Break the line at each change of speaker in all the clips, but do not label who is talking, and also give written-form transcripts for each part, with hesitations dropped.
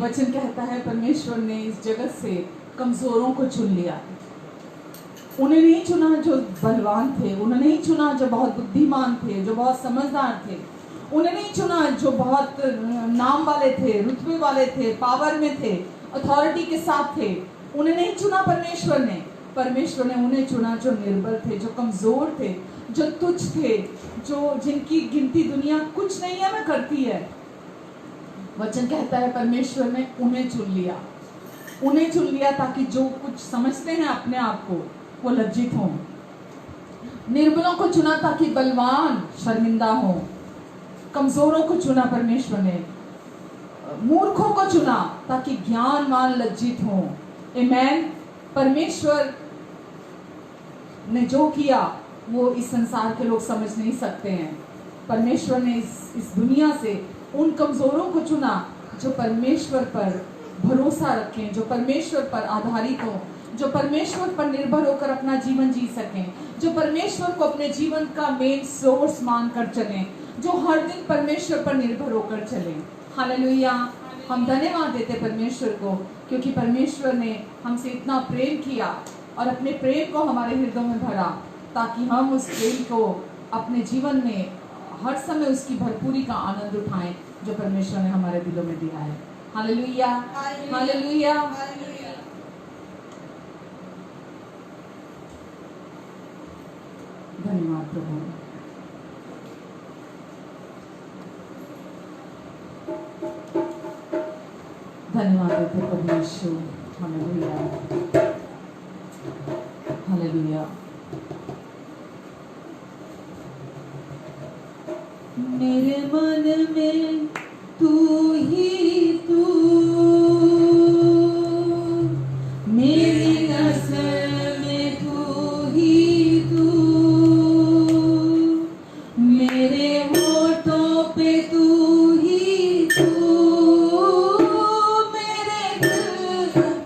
वचन कहता है परमेश्वर ने इस जगत से कमजोरों को चुन लिया। उन्हें नहीं चुना जो बलवान थे, उन्हें नहीं चुना जो बहुत बुद्धिमान थे, जो बहुत समझदार थे, उन्हें नहीं चुना जो बहुत नाम वाले थे, रुतबे वाले थे, पावर में थे, अथॉरिटी के साथ थे। उन्हें नहीं चुना परमेश्वर ने उन्हें चुना जो निर्बल थे, जो कमजोर थे, जो तुच्छ थे, जो जिनकी गिनती दुनिया कुछ नहीं है में करती है। वचन कहता है परमेश्वर ने उन्हें चुन लिया ताकि जो कुछ समझते हैं अपने आप को वो लज्जित हों। निर्बलों को चुना ताकि बलवान शर्मिंदा हों। कमजोरों को चुना परमेश्वर ने, मूर्खों को चुना ताकि ज्ञानवान लज्जित हों। आमीन। परमेश्वर ने जो किया वो इस संसार के लोग समझ नहीं सकते हैं। परमेश्वर ने इस दुनिया से उन कमजोरों को चुना जो परमेश्वर पर भरोसा रखें, जो परमेश्वर पर आधारित हों, जो परमेश्वर पर निर्भर होकर अपना जीवन जी सकें, जो परमेश्वर को अपने जीवन का मेन सोर्स मानकर चलें, जो हर दिन परमेश्वर पर निर्भर होकर चलें। हालेलुया। हम धन्यवाद देते परमेश्वर को क्योंकि परमेश्वर ने हमसे इतना प्रेम किया और अपने प्रेम को हमारे हृदय में भरा ताकि हम उस प्रेम को अपने जीवन में हर समय उसकी भरपूरी का आनंद उठाएं जो परमेश्वर ने हमारे दिलों में दिया है। Hallelujah, hallelujah. धन्यवाद प्रभु। धन्यवाद देते परमेश्वर। Hallelujah, hallelujah. मेरे मन में तू ही तू, मेरी नस्ल में तू ही तू, मेरे होठों पे तू ही तू, मेरे दिल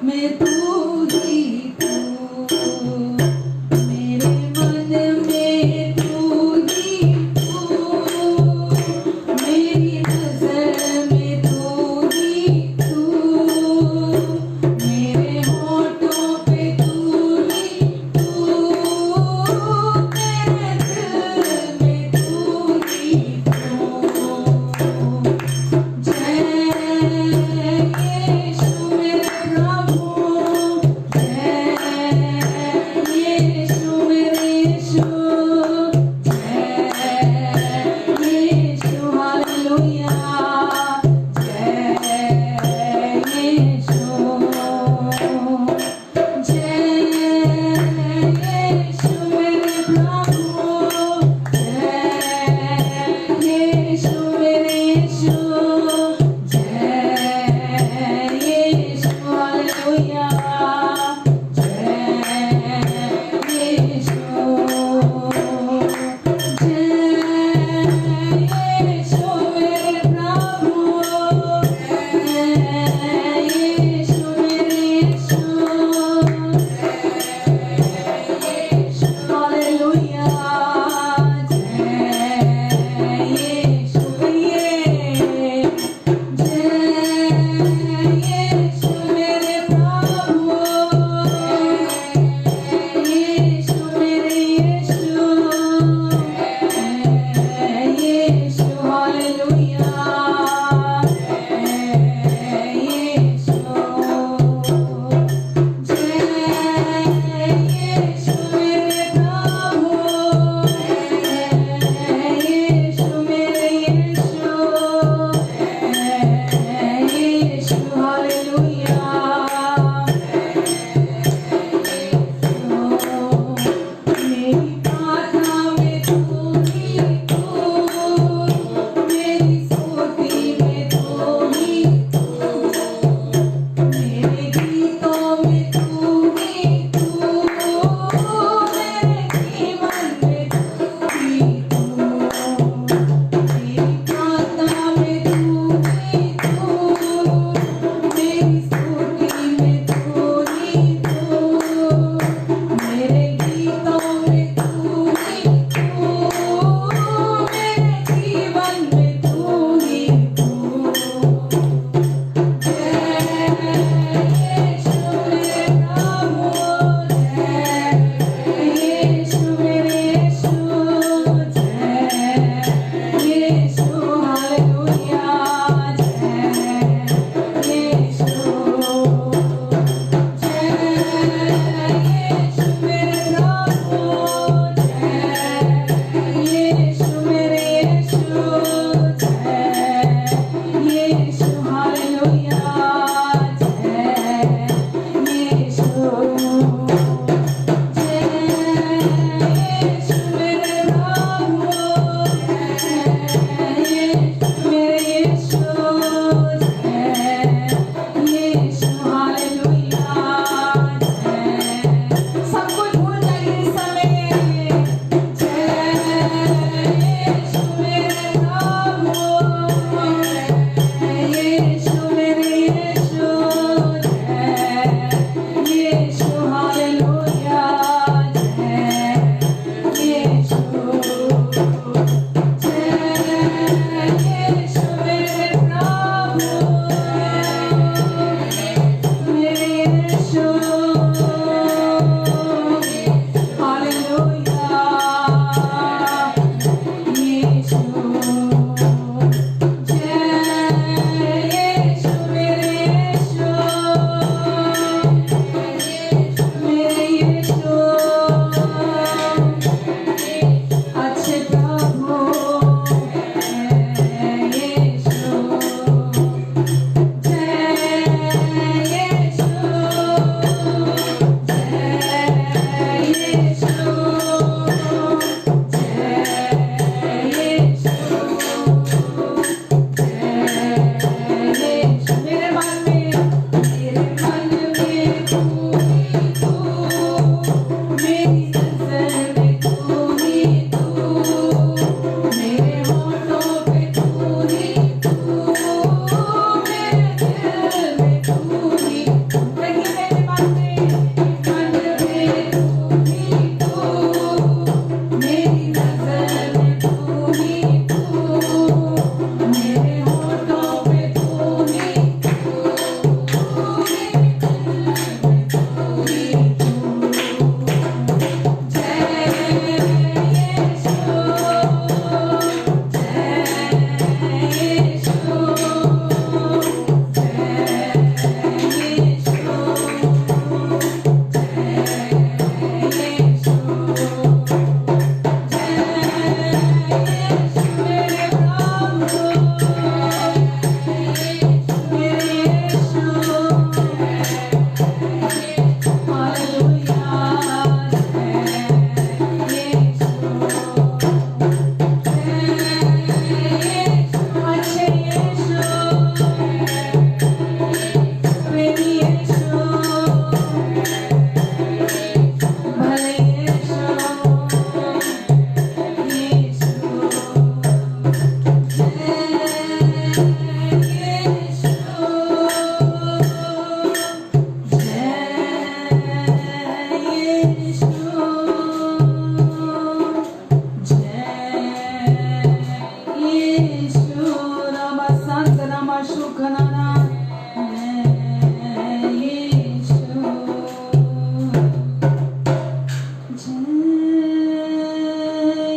में तू ही तू, मेरे मन में तू ही तू, मेरी नज़र में तू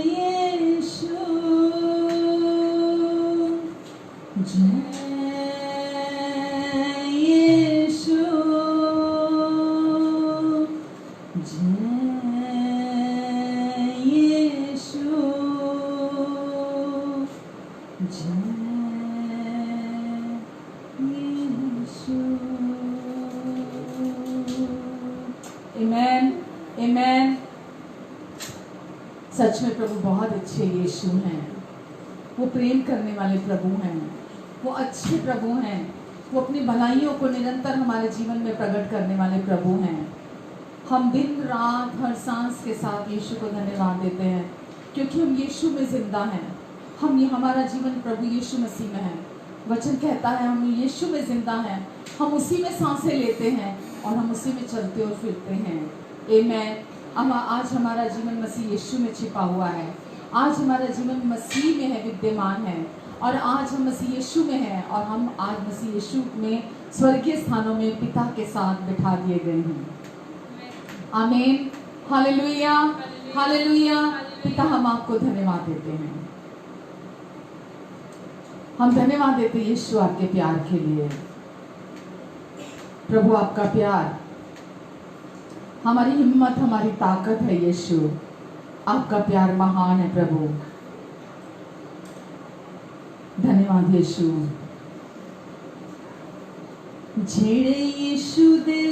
यीशु, जय यीशु, जय यीशु, जय यीशु। आमेन, आमेन। सच में प्रभु बहुत अच्छे यीशु हैं। वो प्रेम करने वाले प्रभु हैं, वो अच्छे प्रभु हैं, वो अपनी भलाइयों को निरंतर हमारे जीवन में प्रकट करने वाले प्रभु हैं। हम दिन रात हर सांस के साथ यीशु को धन्यवाद देते हैं, क्योंकि हम यीशु में जिंदा हैं। हमारा जीवन प्रभु यीशु मसीह में है। वचन कहता है हम यीशु में जिंदा हैं, हम उसी में सांसें लेते हैं और हम उसी में चलते और फिरते हैं। आमेन। आज हमारा जीवन मसीह यीशु में छिपा हुआ है। आज हमारा जीवन मसीह में है, विद्यमान है, और आज हम मसीह यीशु में हैं, और हम आज मसीह यीशु में स्वर्गीय स्थानों में पिता के साथ बिठा दिए गए हैं। आमीन, हालेलुया, हालेलुया। पिता, हम आपको धन्यवाद देते हैं। हम धन्यवाद देते हैं यीशु आपके प्यार के लिए। प्रभु, आपका प्यार हमारी हिम्मत, हमारी ताकत है। यीशु, आपका प्यार महान है। प्रभु, धन्यवाद यीशु। जेड़े यीशु दे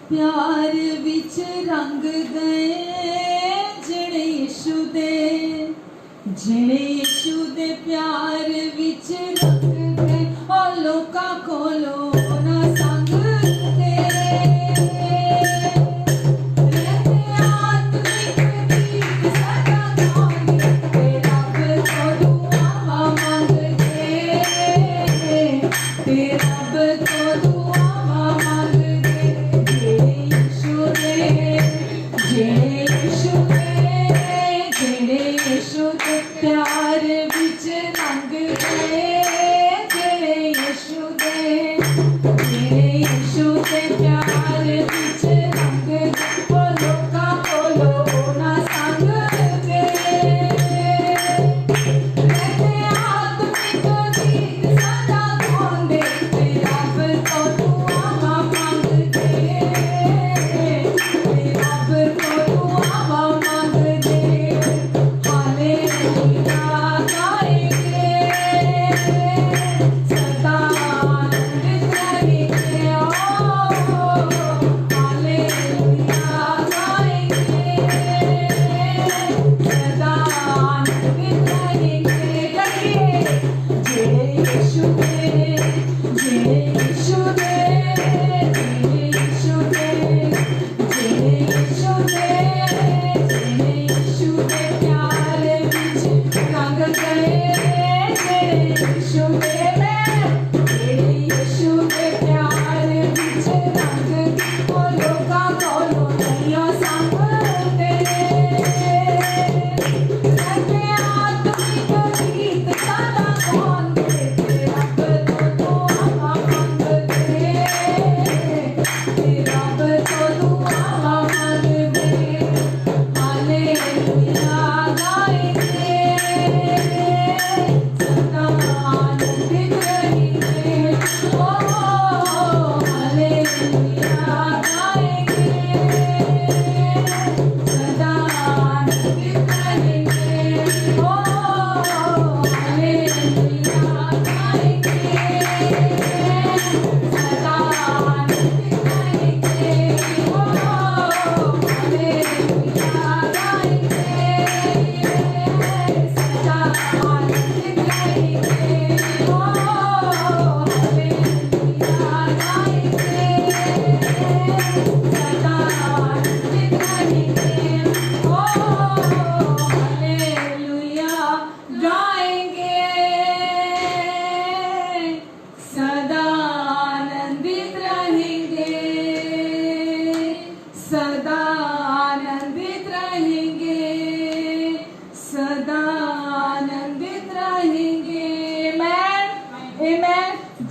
प्यार विच रंग गए, जेड़े यीशु दे प्यार विच रंग गए, और लोका कोलो ना संग दे। प्यार विच रंग गए, जेड़े यीशु दे प्यार विच रंग गए, वो लोका कोलो ना संग दे। रहते आत्मिक गीत सदा गांदे, रब तो दुआवां मंगदे, रब तो दुआवां मंगदे।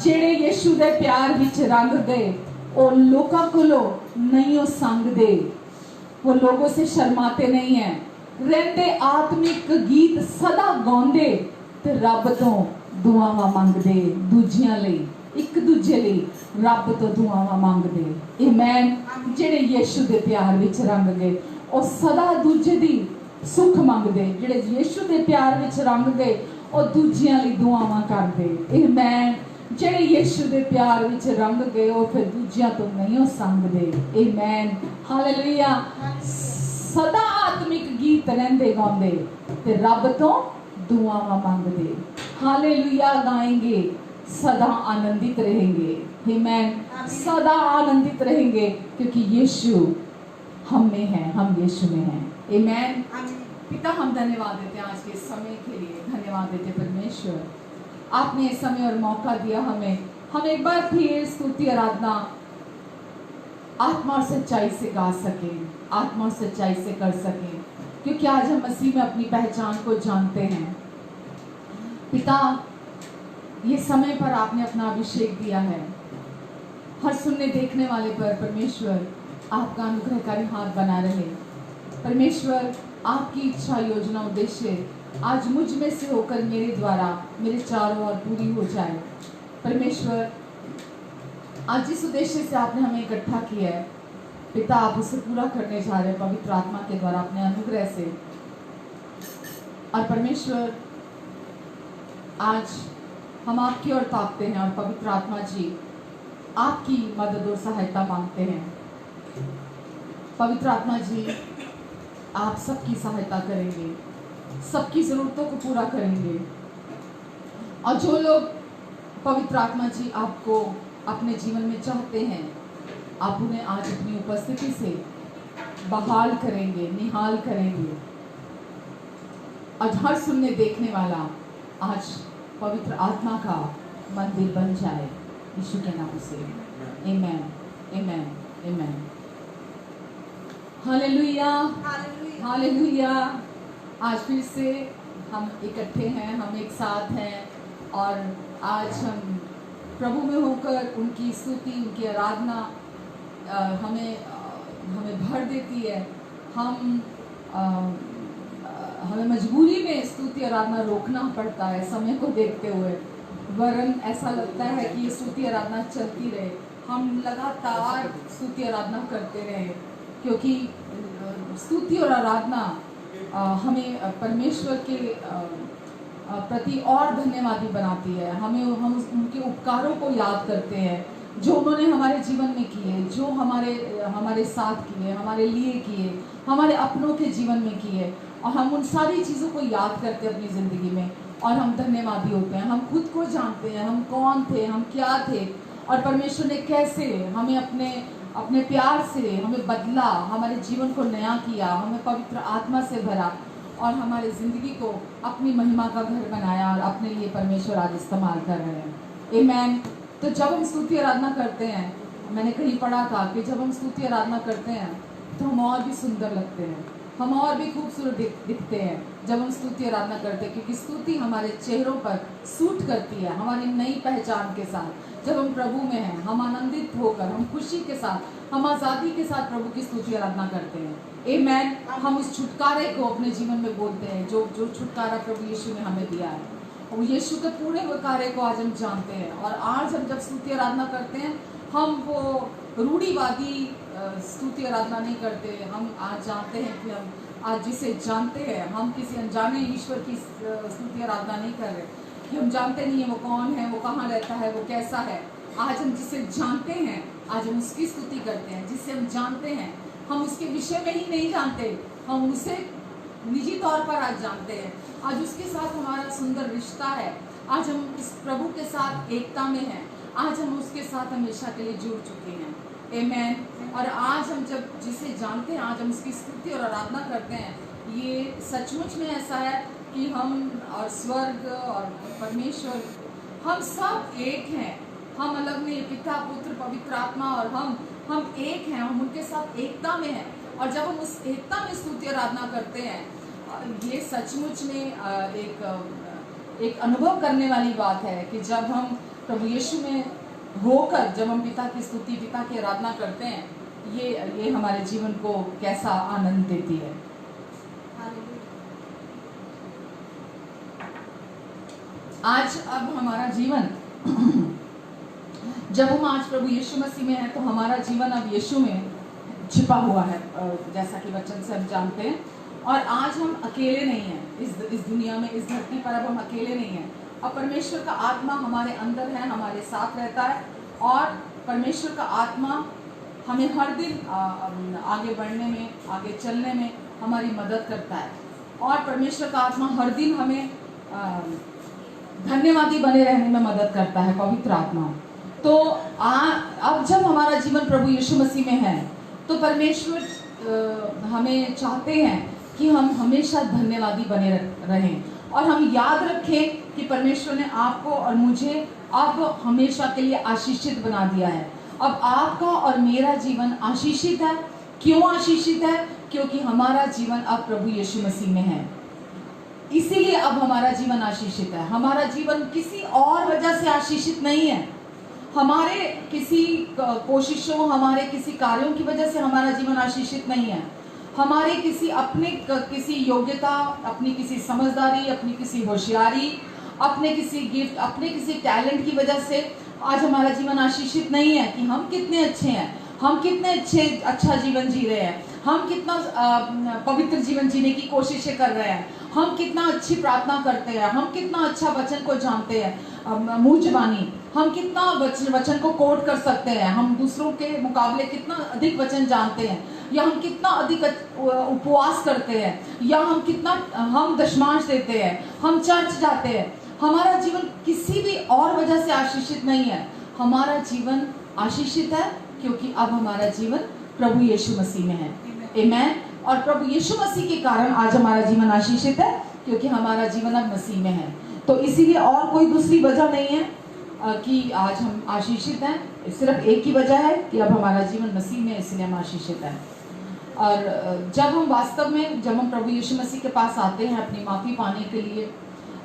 जेड़े यीशु दे प्यार विच रंग गए, ओ लोकां कोलों नहीं ओ संग दे। वो लोगों से शर्माते नहीं है। रहते आत्मिक गीत सदा गाਉਂਦੇ ਤੇ ਰੱਬ ਤੋਂ ਦੁਆਵਾਂ ਮੰਗਦੇ, ਦੂਜਿਆਂ ਲਈ, ਇੱਕ ਦੂਜੇ ਲਈ ਰੱਬ ਤੋਂ ਦੁਆਵਾਂ ਮੰਗਦੇ। ਆਮੇਨ। ਜਿਹੜੇ ਯीशु ਦੇ ਪਿਆਰ ਵਿੱਚ ਰੰਗ ਗਏ ਉਹ ਸਦਾ ਦੂਜੇ ਦੀ ਸੁੱਖ ਮੰਗਦੇ। ਜਿਹੜੇ ਯीशु ਦੇ ਪਿਆਰ ਵਿੱਚ ਰੰਗ ਗਏ ਉਹ ਦੂਜਿਆਂ ਲਈ ਦੁਆਵਾਂ ਕਰਦੇ। ਆਮੇਨ। ਜਿਹੜੇ ਯीशु ਦੇ ਪਿਆਰ ਵਿੱਚ ਰੰਗ ਗਏ ਉਹ ਫਿਰ ਦੂਜਿਆਂ ਤੋਂ ਨਹੀਂ ਸੰਗਦੇ। ਆਮੇਨ। ਹਾਲੇਲੂਇਆ। सदा आत्मिक गीत रहंदे गाਉਂਦੇ ते रब तो दुआवां मांगदे। हालेलुया गाएंगे, सदा आनंदित रहेंगे। आमीन। सदा आनंदित रहेंगे क्योंकि यीशु हम में है, हम यीशु में हैं। आमीन। पिता हम धन्यवाद देते हैं आज के समय के लिए। धन्यवाद देते परमेश्वर, आपने ये समय और मौका दिया हमें। हम एक बार फिर स्तुति आराधना आत्मा और सच्चाई से गा सकें, आत्मा और सच्चाई से कर सकें, क्योंकि आज हम मसीह में अपनी पहचान को जानते हैं। पिता, ये समय पर आपने अपना अभिषेक दिया है। हर सुनने देखने वाले पर परमेश्वर आपका अनुग्रहकारी हाथ बना रहे। परमेश्वर, आपकी इच्छा, योजना, उद्देश्य आज मुझ में से होकर मेरे द्वारा मेरे चारों ओर पूरी हो जाए। परमेश्वर, आज जिस उद्देश्य से आपने हमें इकट्ठा किया है पिता, आप उसे पूरा करने जा रहे हैं पवित्र आत्मा के द्वारा अपने अनुग्रह से। और परमेश्वर, आज हम आपकी ओर ताकते हैं और पवित्र आत्मा जी आपकी मदद और सहायता मांगते हैं। पवित्र आत्मा जी, आप सबकी सहायता करेंगे, सबकी जरूरतों को पूरा करेंगे। और जो लोग पवित्र आत्मा जी आपको अपने जीवन में चाहते हैं, आप उन्हें आज अपनी उपस्थिति से बहाल करेंगे, निहाल करेंगे। आज हर सुनने देखने वाला आज पवित्र आत्मा का मंदिर बन जाए यीशु के नाम से। आमीन, आमीन, आमीन। Hallelujah, hallelujah. आज फिर से हम इकट्ठे हैं, हम एक साथ हैं और आज हम प्रभु में होकर उनकी स्तुति, उनकी आराधना हमें भर देती है। हमें मजबूरी में स्तुति आराधना रोकना पड़ता है समय को देखते हुए, वरन ऐसा लगता है कि ये स्तुति आराधना चलती रहे, हम लगातार स्तुति आराधना करते रहे, क्योंकि स्तुति और आराधना हमें परमेश्वर के प्रति और धन्यवादी बनाती है। हम उनके उपकारों को याद करते हैं जो उन्होंने हमारे जीवन में किए, जो हमारे साथ किए, हमारे लिए किए, हमारे अपनों के जीवन में किए, और हम उन सारी चीज़ों को याद करते हैं अपनी ज़िंदगी में और हम धन्यवादी होते हैं। हम खुद को जानते हैं, हम कौन थे, हम क्या थे, और परमेश्वर ने कैसे हमें अपने प्यार से हमें बदला, हमारे जीवन को नया किया, हमें पवित्र आत्मा से भरा और हमारी ज़िंदगी को अपनी महिमा का घर बनाया और अपने लिए परमेश्वर आज इस्तेमाल कर रहे हैं। आमीन। तो जब हम स्तुति आराधना करते हैं, मैंने कहीं पढ़ा था कि जब हम स्तुति आराधना करते हैं तो हम और भी सुंदर लगते हैं, हम और भी खूबसूरत दिखते हैं जब हम स्तुति आराधना करते हैं, क्योंकि स्तुति हमारे चेहरों पर सूट करती है हमारी नई पहचान के साथ। जब हम प्रभु में हैं, हम आनंदित होकर, हम खुशी के साथ, हम आज़ादी के साथ प्रभु की स्तुति आराधना करते हैं। आमीन। हम उस छुटकारे को अपने जीवन में बोलते हैं जो छुटकारा प्रभु यीशु ने हमें दिया है, और यीशु के पूरे वो कार्य को आज हम जानते हैं। और आज हम जब स्तुति आराधना करते हैं, हम वो रूढ़िवादी स्तुति आराधना नहीं करते। हम आज जानते हैं कि हम आज जिसे जानते हैं, हम किसी अनजाने ईश्वर की स्तुति आराधना नहीं कर रहे कि हम जानते नहीं है वो कौन है, वो कहाँ रहता है, वो कैसा है। आज हम जिसे जानते हैं, आज हम उसकी स्तुति करते हैं। जिसे हम जानते हैं, हम उसके विषय में ही नहीं जानते, हम उसे निजी तौर पर आज जानते हैं। आज उसके साथ हमारा सुंदर रिश्ता है, आज हम इस प्रभु के साथ एकता में हैं, आज हम उसके साथ हमेशा के लिए जुड़ चुके हैं। आमीन। और आज हम जब जिसे जानते हैं, आज हम उसकी स्तुति और आराधना करते हैं। ये सचमुच में ऐसा है कि हम और स्वर्ग और परमेश्वर, हम सब एक हैं, हम अलग नहीं। पिता, पुत्र, पवित्र आत्मा और हम एक हैं, हम उनके साथ एकता में हैं। और जब हम उस एकता में स्तुति आराधना करते हैं, ये सचमुच में एक अनुभव करने वाली बात है कि जब हम प्रभु यीशु में होकर जब हम पिता की स्तुति, पिता की आराधना करते हैं, ये हमारे जीवन को कैसा आनंद देती है। आज अब हमारा जीवन जब हम आज प्रभु यीशु मसीह में हैं तो हमारा जीवन अब यीशु में छिपा हुआ है, जैसा कि वचन से हम जानते हैं। और आज हम अकेले नहीं हैं इस दुनिया में, इस धरती पर अब हम अकेले नहीं हैं। अब परमेश्वर का आत्मा हमारे अंदर है, हमारे साथ रहता है, और परमेश्वर का आत्मा हमें हर दिन आगे बढ़ने में, आगे चलने में हमारी मदद करता है। और परमेश्वर का आत्मा हर दिन हमें धन्यवादी बने रहने में मदद करता है, पवित्र आत्मा। तो अब जब हमारा जीवन प्रभु यीशु मसीह में है तो परमेश्वर हमें चाहते हैं कि हम हमेशा धन्यवादी बने रहें, और हम याद रखें कि परमेश्वर ने आपको और मुझे अब हमेशा के लिए आशीषित बना दिया है। अब आपका और मेरा जीवन आशीषित है। क्यों आशीषित है? क्योंकि हमारा जीवन अब प्रभु यीशु मसीह में है, इसीलिए अब हमारा जीवन आशीषित है। हमारा जीवन किसी और वजह से आशीषित नहीं है। हमारे किसी कोशिशों, हमारे किसी कार्यों की वजह से हमारा जीवन आशीषित नहीं है। हमारे किसी योग्यता, अपनी किसी समझदारी, अपनी किसी होशियारी, अपने किसी गिफ्ट, अपने किसी टैलेंट की वजह से आज हमारा जीवन आशीषित नहीं है कि हम कितने अच्छे हैं, हम कितने अच्छा जीवन जी रहे हैं, हम कितना पवित्र जीवन जीने की कोशिशें कर रहे हैं, हम कितना अच्छी प्रार्थना करते हैं, हम कितना अच्छा वचन को जानते हैं, मुंह जुबानी, हम कितना वचन को कोट कर सकते हैं, हम दूसरों के मुकाबले कितना अधिक वचन जानते हैं, या हम कितना अधिक उपवास करते हैं, या हम दशमांश देते हैं, हम चर्च जाते हैं। हमारा जीवन किसी भी और वजह से आशीषित नहीं है। हमारा जीवन आशीषित है क्योंकि अब हमारा जीवन प्रभु यीशु मसीह में है। आमेन। और प्रभु यीशु मसीह के कारण आज हमारा जीवन आशीषित है क्योंकि हमारा जीवन अब मसीह में है। तो इसीलिए और कोई दूसरी वजह नहीं है कि आज हम आशीषित हैं। सिर्फ एक ही वजह है कि अब हमारा जीवन मसीह में, इसलिए हम आशीषित हैं। और जब हम प्रभु यीशु मसीह के पास आते हैं अपनी माफ़ी पाने के लिए,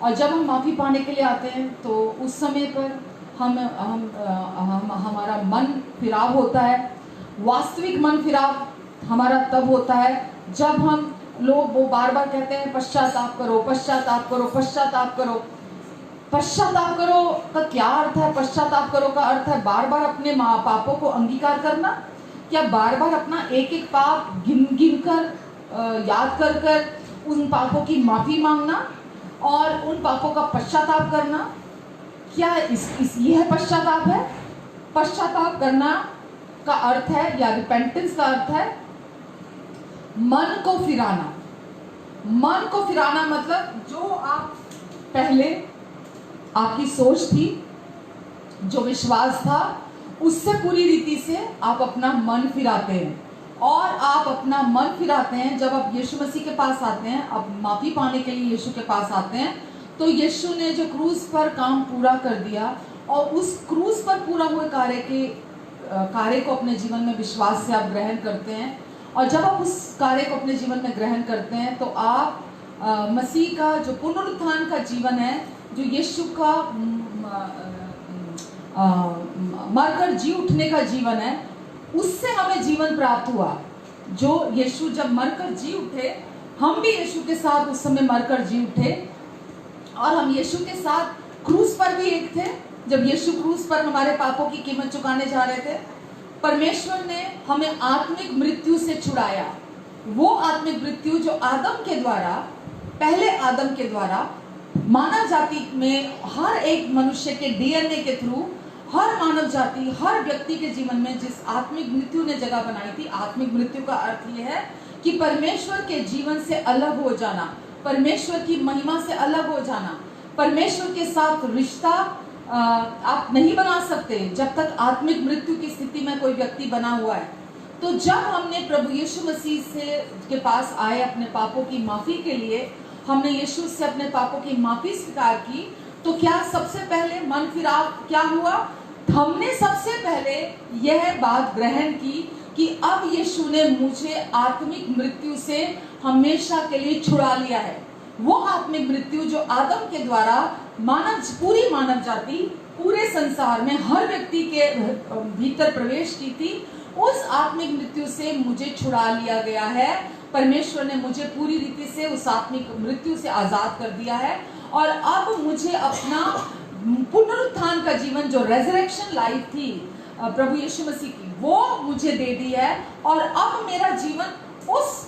और जब हम माफ़ी पाने के लिए आते हैं तो उस समय पर हमारा मन फिराव होता है। वास्तविक मन फिराव हमारा तब होता है जब हम लोग वो बार बार कहते हैं पश्चाताप करो, पश्चाताप करो, पश्चाताप करो। पश्चाताप करो का क्या अर्थ है? पश्चाताप करो का अर्थ है बार बार अपने पापों को अंगीकार करना, क्या बार बार अपना एक एक पाप गिन कर याद कर कर उन पापों की माफ़ी मांगना और उन पापों का पश्चाताप करना? क्या यह पश्चाताप है? पश्चाताप करना का अर्थ है, या रिपेंटेंस का अर्थ है मन को फिराना। मन को फिराना मतलब जो आप पहले आपकी सोच थी, जो विश्वास था, उससे पूरी रीति से आप अपना मन फिराते हैं। और आप अपना मन फिराते हैं जब आप यीशु मसीह के पास आते हैं, आप माफ़ी पाने के लिए यीशु के पास आते हैं। तो यीशु ने जो क्रूस पर काम पूरा कर दिया, और उस क्रूस पर पूरा हुए कार्य को अपने जीवन में विश्वास से आप ग्रहण करते हैं। और जब आप उस कार्य को अपने जीवन में ग्रहण करते हैं तो आप मसीह का जो पुनरुत्थान का जीवन है, जो यीशु का मरकर जी उठने का जीवन है, उससे हमें जीवन प्राप्त हुआ। जो यीशु जब मरकर जी उठे, हम भी यीशु के साथ उस समय मरकर जी उठे, और हम यीशु के साथ क्रूस पर भी एक थे। जब यीशु क्रूस पर हमारे पापों की कीमत चुकाने जा रहे थे, परमेश्वर ने हमें आत्मिक मृत्यु से छुड़ाया। वो आत्मिक मृत्यु जो पहले आदम के द्वारा मानव जाति में हर एक मनुष्य के डीएनए के थ्रू हर मानव जाति, हर व्यक्ति के जीवन में जिस आत्मिक मृत्यु ने जगह बनाई थी। आत्मिक मृत्यु का अर्थ यह है कि परमेश्वर के जीवन से अलग हो जाना, परमेश्वर की महिमा से अलग हो जाना। परमेश्वर के साथ रिश्ता आप नहीं बना सकते जब तक आत्मिक मृत्यु की स्थिति में कोई व्यक्ति बना हुआ है। तो जब हमने प्रभु यीशु मसीह के पास आए अपने पापों की माफ़ी के लिए, हमने यीशु से अपने पापों की माफ़ी स्वीकार की, तो क्या सबसे पहले मन फिराव क्या हुआ? हमने सबसे पहले यह बात ग्रहण की कि अब यीशु ने मुझे आत्मिक मृत्यु से हमेशा के लिए छुड़ा लिया है। वो आत्मिक मृत्यु जो आदम के द्वारा पूरी मानव जाति, पूरे संसार में हर व्यक्ति के भीतर प्रवेश की थी, उस आत्मिक मृत्यु से मुझे छुड़ा लिया गया है। परमेश्वर ने मुझे पूरी रीति से उस आत्मिक मृत्यु से आजाद कर दिया है और अब मुझे अपना पुनरुत्थान का जीवन, जो रेजरेक्शन लाइफ थी प्रभु यीशु मसीह की, वो मुझे दे दी है। और अब मेरा जीवन उस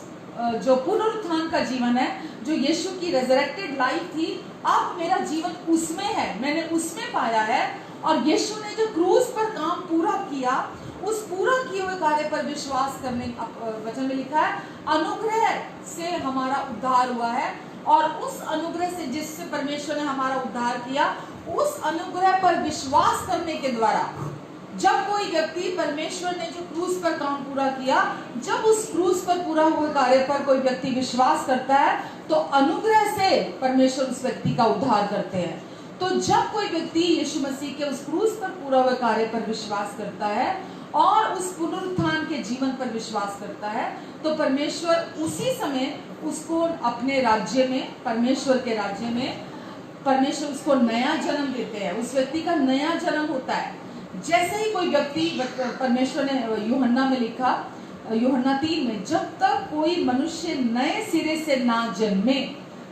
जो पुनरुत्थान का जीवन है, जो यीशु की रेजरेक्टेड लाइफ थी, अब मेरा जीवन उसमें है, मैंने उसमें पाया है। और यीशु ने जो क्रूस पर काम पूरा किया, उस पूरा किए हुए कार्य पर विश्वास करने, वचन में लिखा है, अनुग्रह से हमारा उद्धार हुआ है। और उस अनुग्रह से, जिससे परमेश्वर ने हमारा उद्धार किया, उस अनुग्रह पर विश्वास करने के द्वारा जब कोई व्यक्ति, परमेश्वर ने जो क्रूस पर काम पूरा किया, जब उस क्रूस पर पूरा हुए कार्य पर कोई व्यक्ति विश्वास करता है, तो अनुग्रह से परमेश्वर उस व्यक्ति का उद्धार करते हैं। तो जब कोई व्यक्ति यीशु मसीह के उस क्रूस पर पूरा हुए कार्य पर विश्वास करता है और उस पुनरुत्थान के जीवन पर विश्वास करता है, तो परमेश्वर उसी समय उसको अपने राज्य में, परमेश्वर के राज्य में, परमेश्वर उसको नया जन्म देते हैं। उस व्यक्ति का नया जन्म होता है। जैसे ही कोई व्यक्ति, परमेश्वर ने यूहन्ना में लिखा, यूहन्ना 3 में, जब तक कोई मनुष्य नए सिरे से ना जन्मे,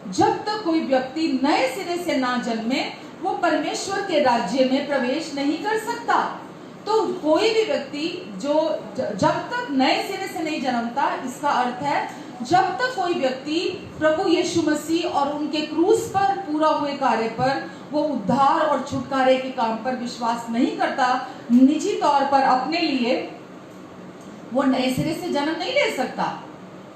जब तक कोई व्यक्ति नए सिरे से ना जन्मे, वो परमेश्वर के राज्य में प्रवेश नहीं कर सकता। तो कोई भी व्यक्ति जो जब तक नए सिरे से नहीं जन्मता, इसका अर्थ है जब तक कोई व्यक्ति प्रभु यीशु मसीह और उनके क्रूस पर पूरा हुए कार्य पर, वो उद्धार और छुटकारे के काम पर विश्वास नहीं करता, निजी तौर पर अपने लिए, वो नए सिरे से जन्म नहीं ले सकता।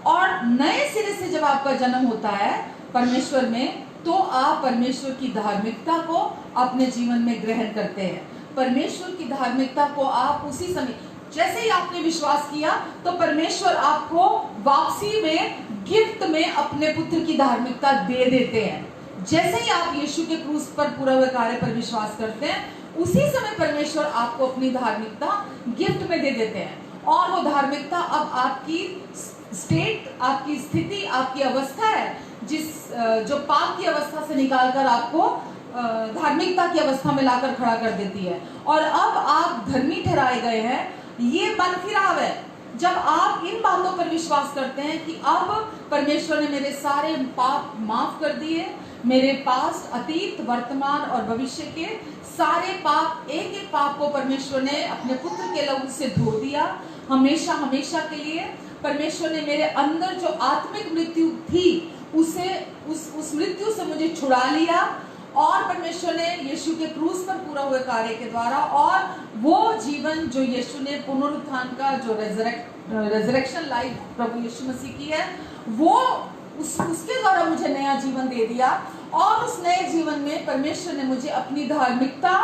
और नए सिरे से जब आपका जन्म होता है परमेश्वर में, तो आप परमेश्वर की धार्मिकता को अपने जीवन में ग्रहण करते हैं। परमेश्वर की धार्मिकता को आप उसी समय, जैसे ही आपने विश्वास किया, तो परमेश्वर आपको वापसी में, गिफ्ट में अपने पुत्र की धार्मिकता दे देते हैं। जैसे ही आप यीशु के क्रूस पर पूरा हुए कार्य पर विश्वास करते हैं, उसी समय परमेश्वर आपको अपनी धार्मिकता गिफ्ट में दे देते हैं। और वो धार्मिकता अब आपकी स्टेट, आपकी स्थिति, आपकी अवस्था है, जो पाप की अवस्था से निकालकर आपको धार्मिकता की अवस्था में लाकर खड़ा कर देती है। और अब आप धर्मी ठहराए गए हैं। ये मन फिराव है जब आप इन बातों पर विश्वास करते हैं कि अब परमेश्वर ने मेरे सारे पाप माफ कर दिए, मेरे पास अतीत, वर्तमान और भविष्य के सारे पाप, एक एक पाप को परमेश्वर ने अपने पुत्र के लहू से धो दिया, हमेशा हमेशा के लिए। परमेश्वर ने मेरे अंदर जो आत्मिक मृत्यु थी, उस मृत्यु से मुझे छुड़ा लिया। और परमेश्वर ने यीशु के क्रूस पर पूरा हुए कार्य के द्वारा, और वो जीवन जो यीशु ने पुनरुत्थान का, जो रेजरेक्शन लाइफ प्रभु यीशु मसीह की है, वो उसके द्वारा मुझे नया जीवन दे दिया। और उस नए जीवन में परमेश्वर ने मुझे अपनी धार्मिकता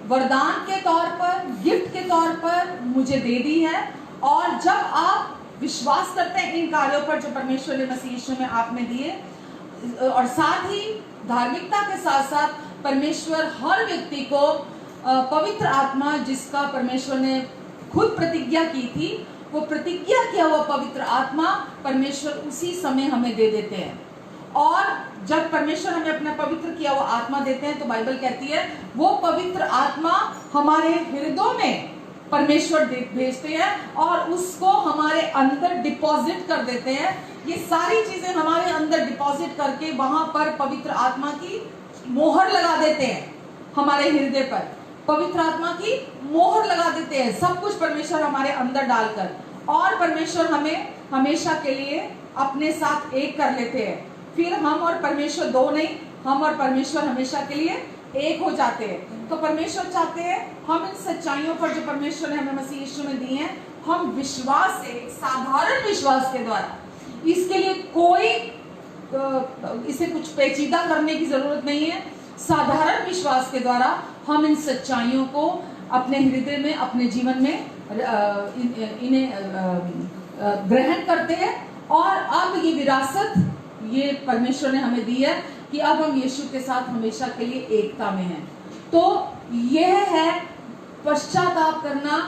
वरदान के तौर पर, गिफ्ट के तौर पर मुझे दे दी है। और जब आप विश्वास करते हैं इन कार्यों पर जो परमेश्वर ने मसीह यीशु में आप में दिए, और साथ ही धार्मिकता के साथ साथ परमेश्वर हर व्यक्ति को पवित्र आत्मा, जिसका परमेश्वर ने खुद प्रतिज्ञा की थी, वो प्रतिज्ञा किया हुआ पवित्र आत्मा परमेश्वर उसी समय हमें दे देते हैं। और जब परमेश्वर हमें अपना पवित्र किया हुआ आत्मा देते हैं, तो बाइबल कहती है वो पवित्र आत्मा हमारे हृदयों में परमेश्वर भेजते हैं और उसको हमारे अंदर डिपॉजिट कर देते हैं। ये सारी चीजें हमारे अंदर डिपॉजिट करके वहां पर पवित्र आत्मा की मोहर लगा देते हैं। हमारे हृदय पर पवित्र आत्मा की मोहर लगा देते हैं, सब कुछ परमेश्वर हमारे अंदर डालकर। और परमेश्वर हमें हमेशा के लिए अपने साथ एक कर लेते हैं। फिर हम और परमेश्वर दो नहीं, हम और परमेश्वर हमेशा के लिए एक हो जाते हैं। तो परमेश्वर चाहते हैं हम इन सच्चाइयों पर जो परमेश्वर ने हमें मसीह यीशु में दी है, हम विश्वास से, साधारण विश्वास के द्वारा, इसके लिए कोई इसे कुछ पेचीदा करने की जरूरत नहीं है, साधारण विश्वास के द्वारा हम इन सच्चाइयों को अपने हृदय में, अपने जीवन में इन्हें ग्रहण करते हैं। और अब ये विरासत ये परमेश्वर ने हमें दी है कि अब हम यीशु के साथ हमेशा के लिए एकता में हैं। तो यह है पश्चाताप करना,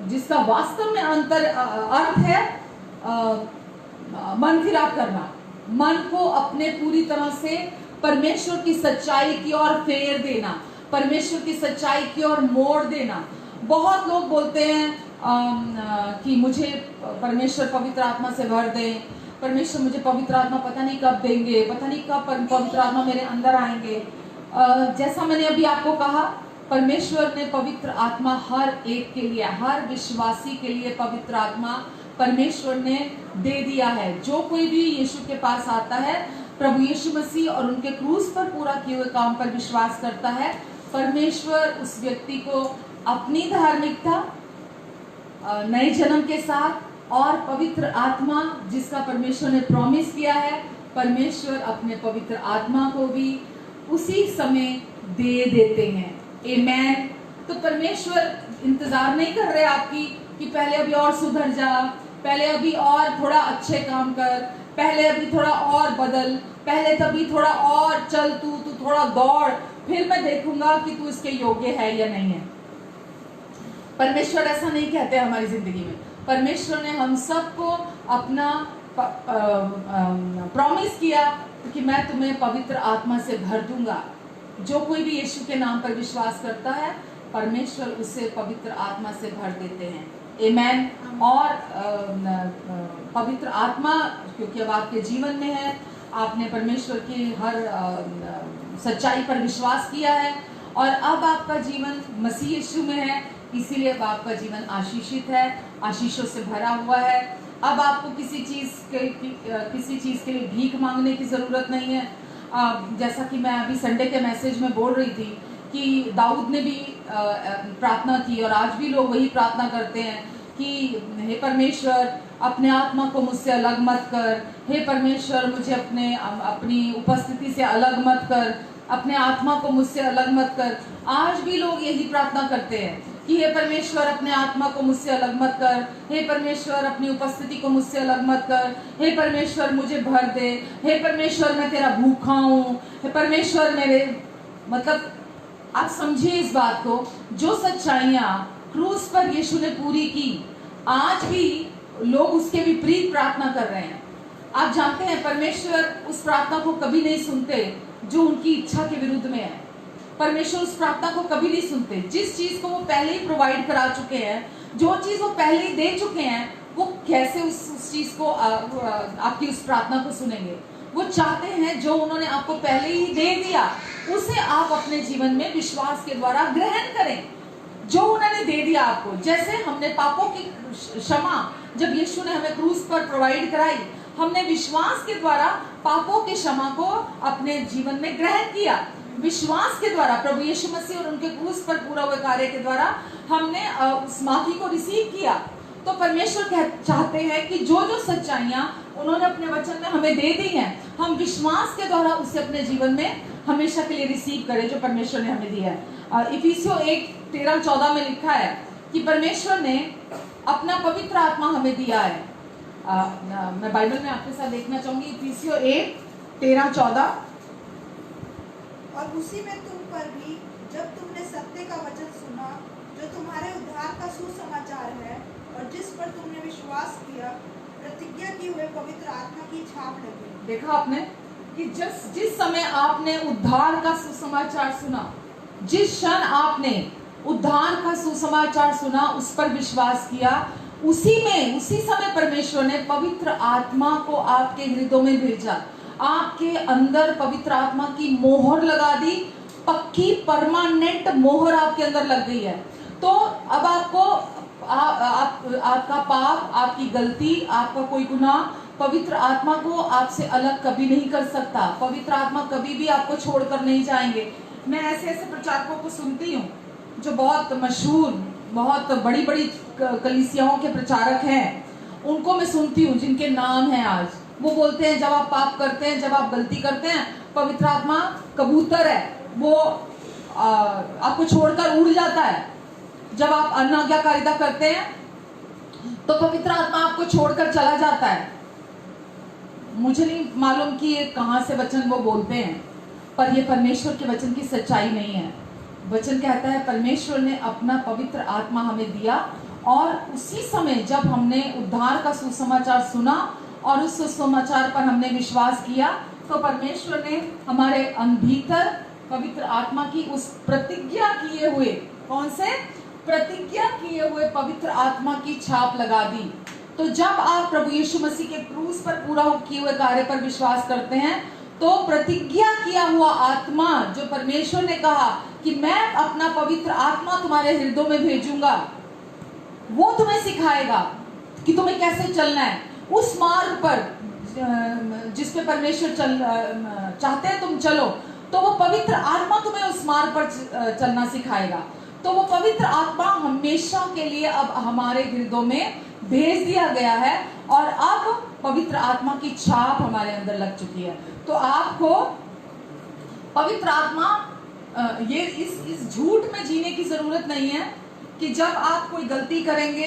जिसका वास्तव में अर्थ है मन फिराव करना, मन को अपने पूरी तरह से परमेश्वर की सच्चाई की ओर फेर देना, परमेश्वर की सच्चाई की ओर मोड़ देना। बहुत लोग बोलते हैं कि मुझे परमेश्वर पवित्र आत्मा से भर दे, परमेश्वर मुझे पवित्र आत्मा पता नहीं कब देंगे, पता नहीं कब पवित्र आत्मा मेरे अंदर आएंगे। जैसा मैंने अभी आपको कहा, परमेश्वर ने पवित्र आत्मा हर एक के लिए, हर विश्वासी के लिए पवित्र आत्मा परमेश्वर ने दे दिया है। जो कोई भी यीशु के पास आता है, प्रभु यीशु मसीह और उनके क्रूस पर पूरा किए हुए काम पर विश्वास करता है, परमेश्वर उस व्यक्ति को अपनी धार्मिकता, नए जन्म के साथ और पवित्र आत्मा जिसका परमेश्वर ने प्रॉमिस किया है, परमेश्वर अपने पवित्र आत्मा को भी उसी समय दे देते हैं। आमेन। तो परमेश्वर इंतजार नहीं कर रहे आपकी कि पहले अभी और सुधर जा, पहले अभी और थोड़ा अच्छे काम कर, पहले अभी थोड़ा और बदल, पहले तभी थोड़ा और चल, तू थोड़ा दौड़, फिर मैं देखूंगा कि तू इसके योग्य है या नहीं है। परमेश्वर ऐसा नहीं कहते हमारी जिंदगी में। परमेश्वर ने हम सबको अपना प्रॉमिस किया कि मैं तुम्हें पवित्र आत्मा से भर दूंगा। जो कोई भी यीशु के नाम पर विश्वास करता है, परमेश्वर उसे पवित्र आत्मा से भर देते हैं। आमेन। और पवित्र आत्मा क्योंकि अब आपके जीवन में है, आपने परमेश्वर की हर सच्चाई पर विश्वास किया है और अब आपका जीवन मसीह यीशु में है, इसीलिए अब आपका जीवन आशीषित है, आशीषों से भरा हुआ है। अब आपको किसी चीज के लिए भीख मांगने की जरूरत नहीं है। जैसा कि मैं अभी संडे के मैसेज में बोल रही थी कि दाऊद ने भी प्रार्थना की और आज भी लोग वही प्रार्थना करते हैं कि हे परमेश्वर अपने आत्मा को मुझसे अलग मत कर, हे परमेश्वर मुझे अपनी उपस्थिति से अलग मत कर, अपने आत्मा को मुझसे अलग मत कर। आज भी लोग यही प्रार्थना करते हैं कि हे परमेश्वर अपने आत्मा को मुझसे अलग मत कर, हे परमेश्वर अपनी उपस्थिति को मुझसे अलग मत कर, हे परमेश्वर मुझे भर दे, हे परमेश्वर मैं तेरा भूखा हूँ, हे परमेश्वर मेरे, मतलब आप समझिए इस बात को, जो सच्चाइयाँ क्रूस पर यीशु ने पूरी की, आज भी लोग उसके विपरीत प्रार्थना कर रहे हैं। आप जानते हैं परमेश्वर उस प्रार्थना को कभी नहीं सुनते जो उनकी इच्छा के विरुद्ध में है। परमेश्वर उस प्रार्थना को कभी नहीं सुनते। जिस चीज को वो पहले ही प्रोवाइड करा चुके हैं, जो चीज वो पहले ही दे चुके हैं, वो कैसे उस चीज को आपकी उस प्रार्थना को सुनेंगे। वो चाहते हैं जो उन्होंने आपको पहले ही दे दिया उसे आप अपने जीवन में विश्वास के द्वारा ग्रहण करें। जो उन्होंने दे दिया आपको, जैसे हमने पापों की क्षमा जब यीशु ने हमें क्रूस पर प्रोवाइड कराई, हमने विश्वास के द्वारा पापों की क्षमा को अपने जीवन में ग्रहण किया। विश्वास के द्वारा प्रभु यीशु मसीह और उनके क्रूस पर पूरा हुए कार्य के द्वारा हमने उस माफी को रिसीव किया। तो परमेश्वर चाहते हैं कि जो जो सच्चाइयां उन्होंने अपने वचन में हमें दे दी हैं, हम विश्वास के द्वारा उसे अपने जीवन में हमेशा के लिए रिसीव करें जो परमेश्वर ने हमें दिया है। इफिसियों 1:13-14 में लिखा है कि परमेश्वर ने अपना पवित्र आत्मा हमें दिया है। मैं बाइबल में आपके साथ देखना चाहूंगी, इफिसियों 1:13-14।
और उसी में तुम पर भी जब तुमने सत्य का वचन सुना, जो तुम्हारे उद्धार का सुसमाचार है, और जिस पर तुमने विश्वास किया, प्रतिज्ञा की हुए पवित्र आत्मा की छाप लगी।
देखा आपने कि जिस समय आपने उद्धार का सुसमाचार सुना, जिस क्षण आपने उद्धार का सुसमाचार सुना, उस पर विश्वास किया, उसी समय परमेश्वर ने पवित्र आत्मा को आपके हृदय में भेजा, आपके अंदर पवित्र आत्मा की मोहर लगा दी, पक्की परमानेंट मोहर आपके अंदर लग गई है। तो अब आपको आपका पाप, आपकी गलती, आपका कोई गुनाह पवित्र आत्मा को आपसे अलग कभी नहीं कर सकता। पवित्र आत्मा कभी भी आपको छोड़कर नहीं जाएंगे। मैं ऐसे प्रचारकों को सुनती हूँ जो बहुत मशहूर, बहुत बड़ी बड़ी कलीसियाओं के प्रचारक हैं, उनको मैं सुनती हूँ जिनके नाम हैं आज। वो बोलते हैं जब आप पाप करते हैं, जब आप गलती करते हैं, पवित्र आत्मा कबूतर है, वो आपको छोड़कर उड़ जाता है। जब आप अनाज्ञाकारिता करते हैं तो पवित्र आत्मा आपको छोड़कर चला जाता है। मुझे नहीं मालूम कि ये कहां से वचन वो बोलते हैं, पर ये परमेश्वर के वचन की सच्चाई नहीं है। वचन कहता है परमेश्वर ने अपना पवित्र आत्मा हमें दिया, और उसी समय जब हमने उद्धार का सुसमाचार सुना और उस सुसमाचार पर हमने विश्वास किया, तो परमेश्वर ने हमारे भीतर पवित्र आत्मा की उस प्रतिज्ञा किए हुए, कौन से प्रतिज्ञा किए हुए पवित्र आत्मा की छाप लगा दी। तो जब आप प्रभु यीशु मसीह के क्रूस पर पूरा किए हुए कार्य पर विश्वास करते हैं, तो प्रतिज्ञा किया हुआ आत्मा, जो परमेश्वर ने कहा कि मैं अपना पवित्र आत्मा तुम्हारे हृदयों में भेजूंगा, वो तुम्हें सिखाएगा कि तुम्हें कैसे चलना है उस मार्ग पर जिस पे परमेश्वर चाहते हैं तुम चलो। तो वो पवित्र आत्मा तुम्हें उस मार्ग पर चलना सिखाएगा। तो वो पवित्र आत्मा हमेशा के लिए अब हमारे हृदयों में भेज दिया गया है और अब पवित्र आत्मा की छाप हमारे अंदर लग चुकी है। तो आपको पवित्र आत्मा, ये इस झूठ में जीने की जरूरत नहीं है कि जब आप कोई गलती करेंगे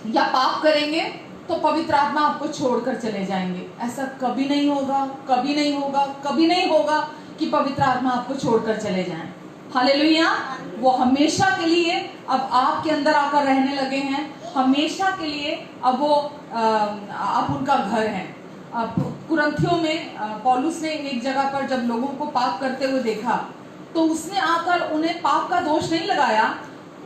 या पाप करेंगे तो पवित्र आत्मा आपको छोड़कर चले जाएंगे। ऐसा कभी नहीं होगा, कभी नहीं होगा, कभी नहीं होगा कि पवित्र आत्मा आपको छोड़कर चले जाएं। हालेलुया। वो हमेशा के लिए अब आपके अंदर आकर रहने लगे हैं, हमेशा के लिए अब वो आप उनका घर हैं। कुरिन्थियों में पौलुस ने एक जगह पर जब लोगों को पाप करते हुए देखा तो उसने आकर उन्हें पाप का दोष नहीं लगाया।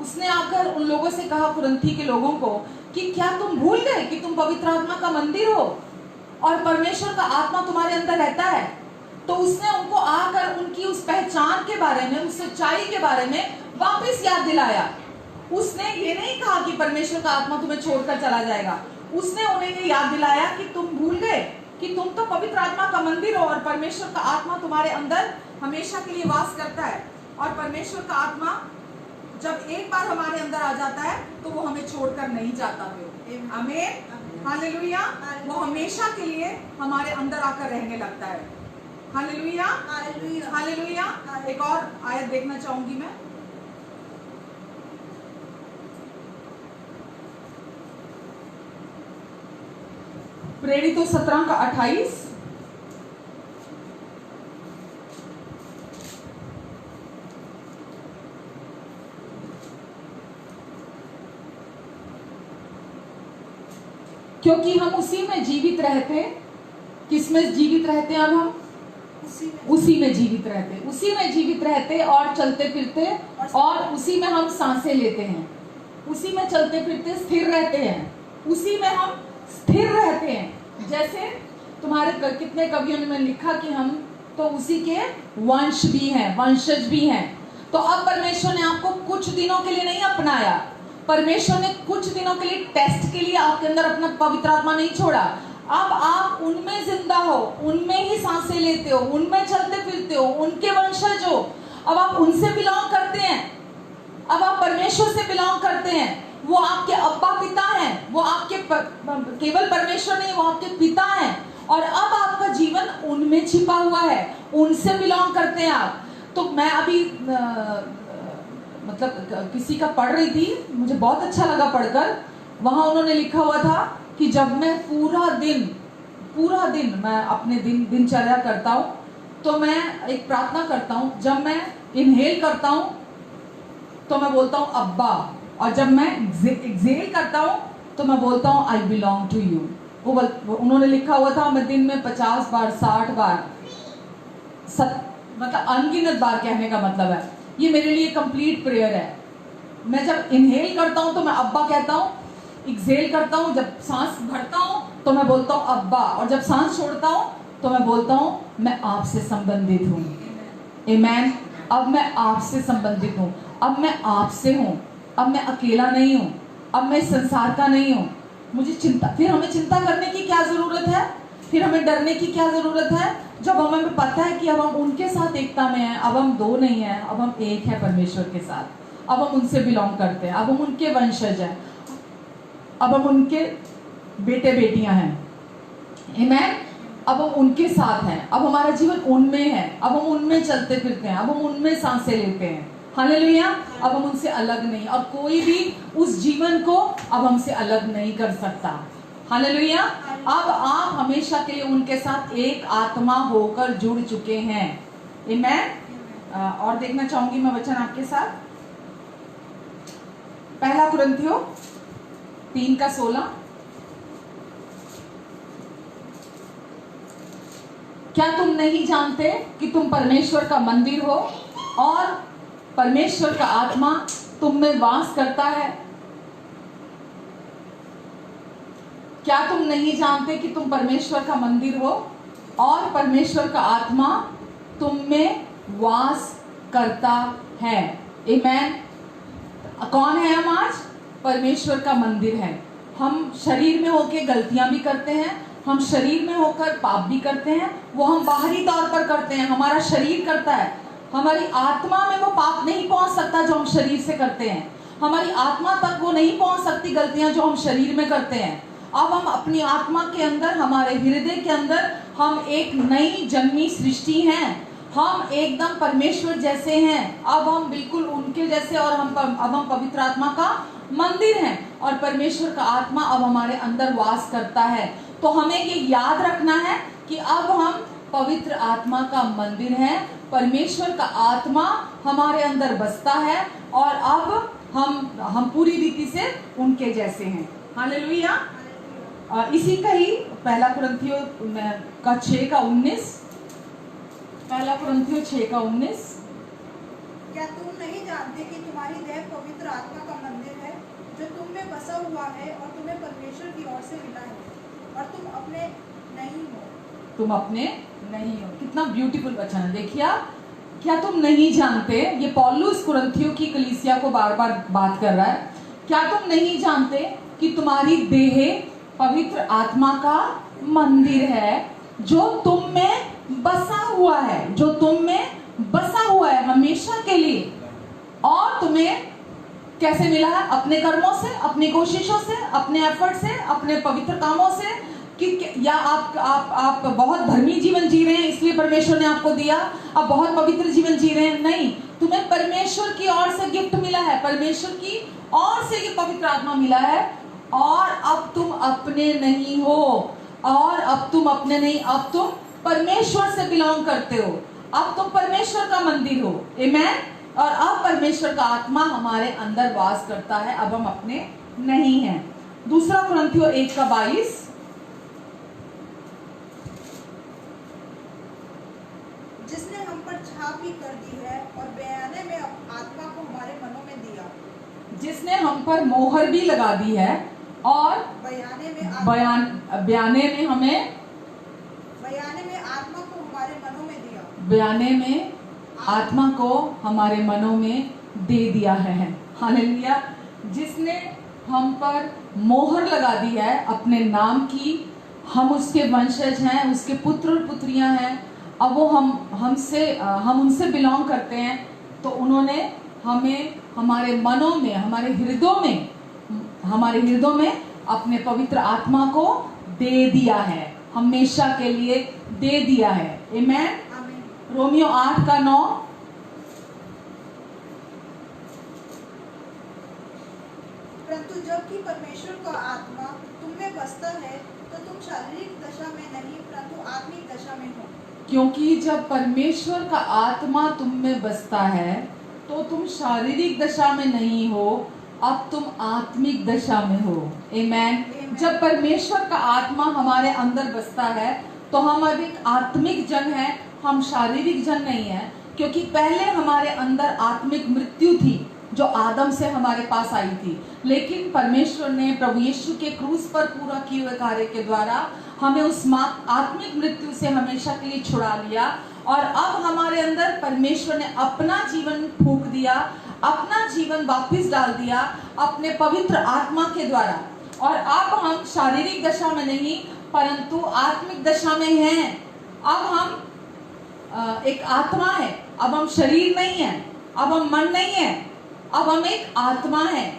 उसने आकर उन लोगों से कहा, कुरिन्थी के लोगों को, कि क्या तुम भूल गए कि तुम पवित्र आत्मा का मंदिर हो और परमेश्वर का आत्मा तुम्हारे अंदर रहता है। तो उसने उनको आकर उनकी उस पहचान के बारे में, उस सच्चाई के बारे में वापस याद दिलाया। उसने ये नहीं कहा कि परमेश्वर का आत्मा तुम्हें छोड़कर चला जाएगा। उसने उन्हें ये याद दिलाया कि तुम भूल गए कि तुम तो पवित्र आत्मा का मंदिर हो और परमेश्वर का आत्मा तुम्हारे अंदर हमेशा के लिए वास करता है। और परमेश्वर का आत्मा जब एक बार हमारे अंदर आ जाता है तो वो हमें छोड़कर नहीं जाता। आमीन, हालेलुया। वो हमेशा के लिए हमारे अंदर आकर रहने लगता है। Hallelujah, hallelujah. एक और आयत देखना चाहूंगी मैं। प्रेरितों 17 का 28। क्योंकि हम उसी में जीवित रहते। किसमें जीवित रहते हैं? अब हम उसी में जीवित रहते, उसी में जीवित रहते और चलते फिरते और उसी में हम सांसें लेते हैं, उसी में चलते फिरते स्थिर रहते हैं, उसी में हम स्थिर रहते हैं। जैसे तुम्हारे कितने कवियों ने लिखा कि हम तो उसी के वंश भी हैं, वंशज भी हैं। तो अब परमेश्वर ने आपको कुछ दिनों के लिए नहीं अपनाया, परमेश्वर ने कुछ दिनों के लिए टेस्ट के लिए आपके अंदर अपना पवित्र आत्मा नहीं छोड़ा। अब आप उनमें जिंदा हो, उनमें ही सांसें लेते हो, उनमें चलते फिरते हो, उनके वंशज हो। अब आप उनसे बिलोंग करते हैं, अब आप परमेश्वर से बिलोंग करते हैं। वो आपके अब्बा पिता हैं, वो आपके केवल परमेश्वर नहीं, वो आपके पिता हैं। और अब आपका जीवन उनमें छिपा हुआ है, उनसे बिलोंग करते हैं आप। तो मैं अभी मतलब किसी का पढ़ रही थी, मुझे बहुत अच्छा लगा पढ़कर। वहां उन्होंने लिखा हुआ था कि जब मैं पूरा दिन मैं अपने दिनचर्या करता हूँ तो मैं एक प्रार्थना करता हूँ। जब मैं इनहेल करता हूँ तो मैं बोलता हूँ अब्बा, और जब मैं एक्सहेल करता हूँ तो मैं बोलता हूँ आई बिलोंग टू यू। वो उन्होंने लिखा हुआ था मैं दिन में 50 बार 60 बार मतलब अनगिनत बार कहने का मतलब है, ये मेरे लिए कंप्लीट प्रेयर है। मैं जब इनहेल करता हूँ तो मैं अब्बा कहता हूँ, एक्सहेल करता हूँ, जब सांस भरता हूँ तो मैं बोलता हूँ अब्बा, और जब सांस छोड़ता हूँ तो मैं बोलता हूँ मैं आपसे संबंधित हूँ। आमीन। अब मैं आपसे संबंधित हूँ, अब मैं आपसे हूँ, अब मैं अकेला नहीं हूँ, अब मैं संसार का नहीं हूँ। मुझे चिंता, फिर हमें चिंता करने की क्या जरूरत है, फिर हमें डरने की क्या जरूरत है, जब हमें पता है कि अब हम उनके साथ एकता में हैं। अब हम दो नहीं हैं, अब हम एक है परमेश्वर के साथ। अब हम उनसे बिलोंग करते हैं, अब हम उनके वंशज हैं, अब हम उनके बेटे बेटियां हैं। आमीन। अब हम उनके साथ हैं, अब हमारा जीवन उनमें है, अब हम उनमें चलते फिरते हैं, अब हम उनमें सांसें लेते हैं। हालेलुया। अब हम उनसे अलग नहीं, और कोई भी उस जीवन को अब हमसे अलग नहीं कर सकता। हालेलुया। अब आप हमेशा के लिए उनके साथ एक आत्मा होकर जुड़ चुके हैं। आमीन। और देखना चाहूंगी मैं वचन आपके साथ, पहला कुरिन्थियों 3:16। क्या तुम नहीं जानते कि तुम परमेश्वर का मंदिर हो और परमेश्वर का आत्मा तुम में वास करता है। क्या तुम नहीं जानते कि तुम परमेश्वर का मंदिर हो और परमेश्वर का आत्मा तुम में वास करता है। आमेन। कौन है हम आज? परमेश्वर का मंदिर है। हम शरीर में होकर गलतियां भी करते हैं, हम शरीर में होकर पाप भी करते हैं। वो हम बाहरी तौर पर करते हैं, हमारा शरीर करता है। हमारी आत्मा में वो पाप नहीं पहुंच सकता जो हम शरीर से करते हैं। हमारी आत्मा तक वो नहीं पहुंच सकती गलतियां जो हम शरीर में करते हैं। अब हम अपनी आत्मा के अंदर, हमारे हृदय के अंदर हम एक नई जन्मी सृष्टि हैं। हम एकदम परमेश्वर जैसे हैं। अब हम बिल्कुल उनके जैसे, और अब हम पवित्र आत्मा का मंदिर हैं और परमेश्वर का आत्मा अब हमारे अंदर वास करता है। तो हमें ये याद रखना है कि अब हम पवित्र आत्मा का मंदिर हैं। परमेश्वर का आत्मा हमारे अंदर बसता है और अब हम पूरी रीति से उनके जैसे हैं। हालेलुया। इसी का ही पहला कुरिन्थियों का 6:19, पहला कुरिन्थियों 6:19।
क्या तुम नहीं जानते कि तुम्हारी देह पवित्र आत्मा का मंदिर है जो तुम में बसा हुआ है और तुम्हें परमेश्वर की ओर से मिला है और तुम अपने नहीं हो।
तुम अपने नहीं हो। कितना ब्यूटीफुल वचन है। देखिए आप, क्या तुम नहीं जानते, ये पौलुस कुरिन्थियों की कलीसिया को बार बार बात कर रहा है। क्या तुम नहीं जानते कि तुम्हारी देह पवित्र आत्मा का मंदिर है जो तुम में बसा हुआ है, जो तुम में बसा हुआ है हमेशा के लिए। और तुम्हें कैसे मिला है? अपने कर्मों से, अपनी कोशिशों से, अपने एफर्ट से, अपने पवित्र कामों से। कि या आप बहुत धर्मी जीवन जी रहे हैं इसलिए परमेश्वर ने आपको दिया, आप बहुत पवित्र जीवन जी रहे हैं? नहीं, तुम्हें परमेश्वर की ओर से गिफ्ट मिला है, परमेश्वर की ओर से ये पवित्र आत्मा मिला है। और अब तुम अपने नहीं हो, और अब तुम अपने नहीं, अब तुम परमेश्वर से बिलोंग करते हो। अब तुम परमेश्वर का मंदिर हो। आमेन। और अब परमेश्वर का आत्मा हमारे अंदर वास करता है। अब हम अपने नहीं हैं। दूसरा कुरिन्थियों 1:22।
जिसने हम पर छाप भी कर दी है और बयाने में आत्मा को हमारे मनों में दिया।
जिसने हम पर मोहर भी लगा दी है और बयाने में आत्मा को हमारे मनों में दिया। बयाने में आत्मा को हमारे मनों में दे दिया है। हालेलुया। जिसने हम पर मोहर लगा दी है अपने नाम की, हम उसके वंशज हैं, उसके पुत्र और पुत्रियां हैं। अब वो हम उनसे बिलोंग करते हैं, तो उन्होंने हमें हमारे मनों में, हमारे हृदयों में अपने पवित्र आत्मा को दे दिया है, हमेशा के लिए दे दिया है। आमेन। रोमियो 8:9।
परंतु जबकि परमेश्वर का आत्मा तुम में बसता है तो तुम शारीरिक दशा में नहीं परंतु आत्मिक दशा में हो।
क्योंकि जब परमेश्वर का आत्मा तुम में बसता है तो तुम शारीरिक दशा में नहीं हो, अब तुम आत्मिक दशा में हो। आमेन। जब परमेश्वर का आत्मा हमारे अंदर बसता है तो हम अब एक आत्मिक जन है, हम शारीरिक जन नहीं है। क्योंकि पहले हमारे अंदर आत्मिक मृत्यु थी जो आदम से हमारे पास आई थी, लेकिन परमेश्वर ने प्रभु यीशु के क्रूस पर पूरा किए हुए कार्य के द्वारा हमें उस आत्मिक मृत्यु से हमेशा के लिए छुड़ा लिया। और अब हमारे अंदर परमेश्वर ने अपना जीवन फूंक दिया, अपना जीवन वापस डाल दिया अपने पवित्र आत्मा के द्वारा। और अब हम शारीरिक दशा में नहीं परंतु आत्मिक दशा में हैं। अब हम एक आत्मा है, अब हम शरीर नहीं है, अब हम मन नहीं है, अब हम एक आत्मा है।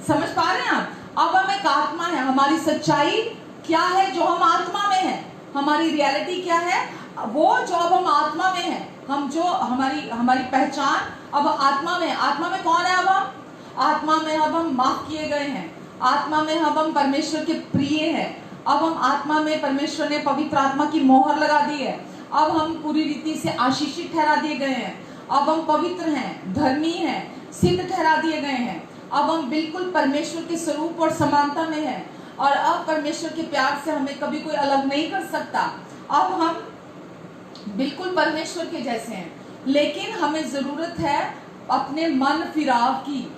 समझ पा रहे हैं आप? अब हम एक आत्मा है। हमारी सच्चाई क्या है? जो हम आत्मा में है। हमारी रियलिटी क्या है? वो जो अब हम आत्मा में है। हम जो हमारी पहचान अब आत्मा में है। आत्मा में कौन है? अब हम आत्मा में अब हम माफ किए गए हैं। आत्मा में अब हम परमेश्वर के प्रिय हैं। अब हम आत्मा में परमेश्वर ने पवित्र आत्मा की मोहर लगा दी है। अब हम पूरी रीति से आशीषित ठहरा दिए गए हैं। अब हम पवित्र हैं, धर्मी हैं, सिद्ध ठहरा दिए गए हैं। अब हम बिल्कुल परमेश्वर के स्वरूप और समानता में हैं। और अब परमेश्वर के प्यार से हमें कभी कोई अलग नहीं कर सकता। अब हम बिल्कुल परमेश्वर के जैसे हैं। लेकिन हमें जरूरत है अपने मन फिराव की।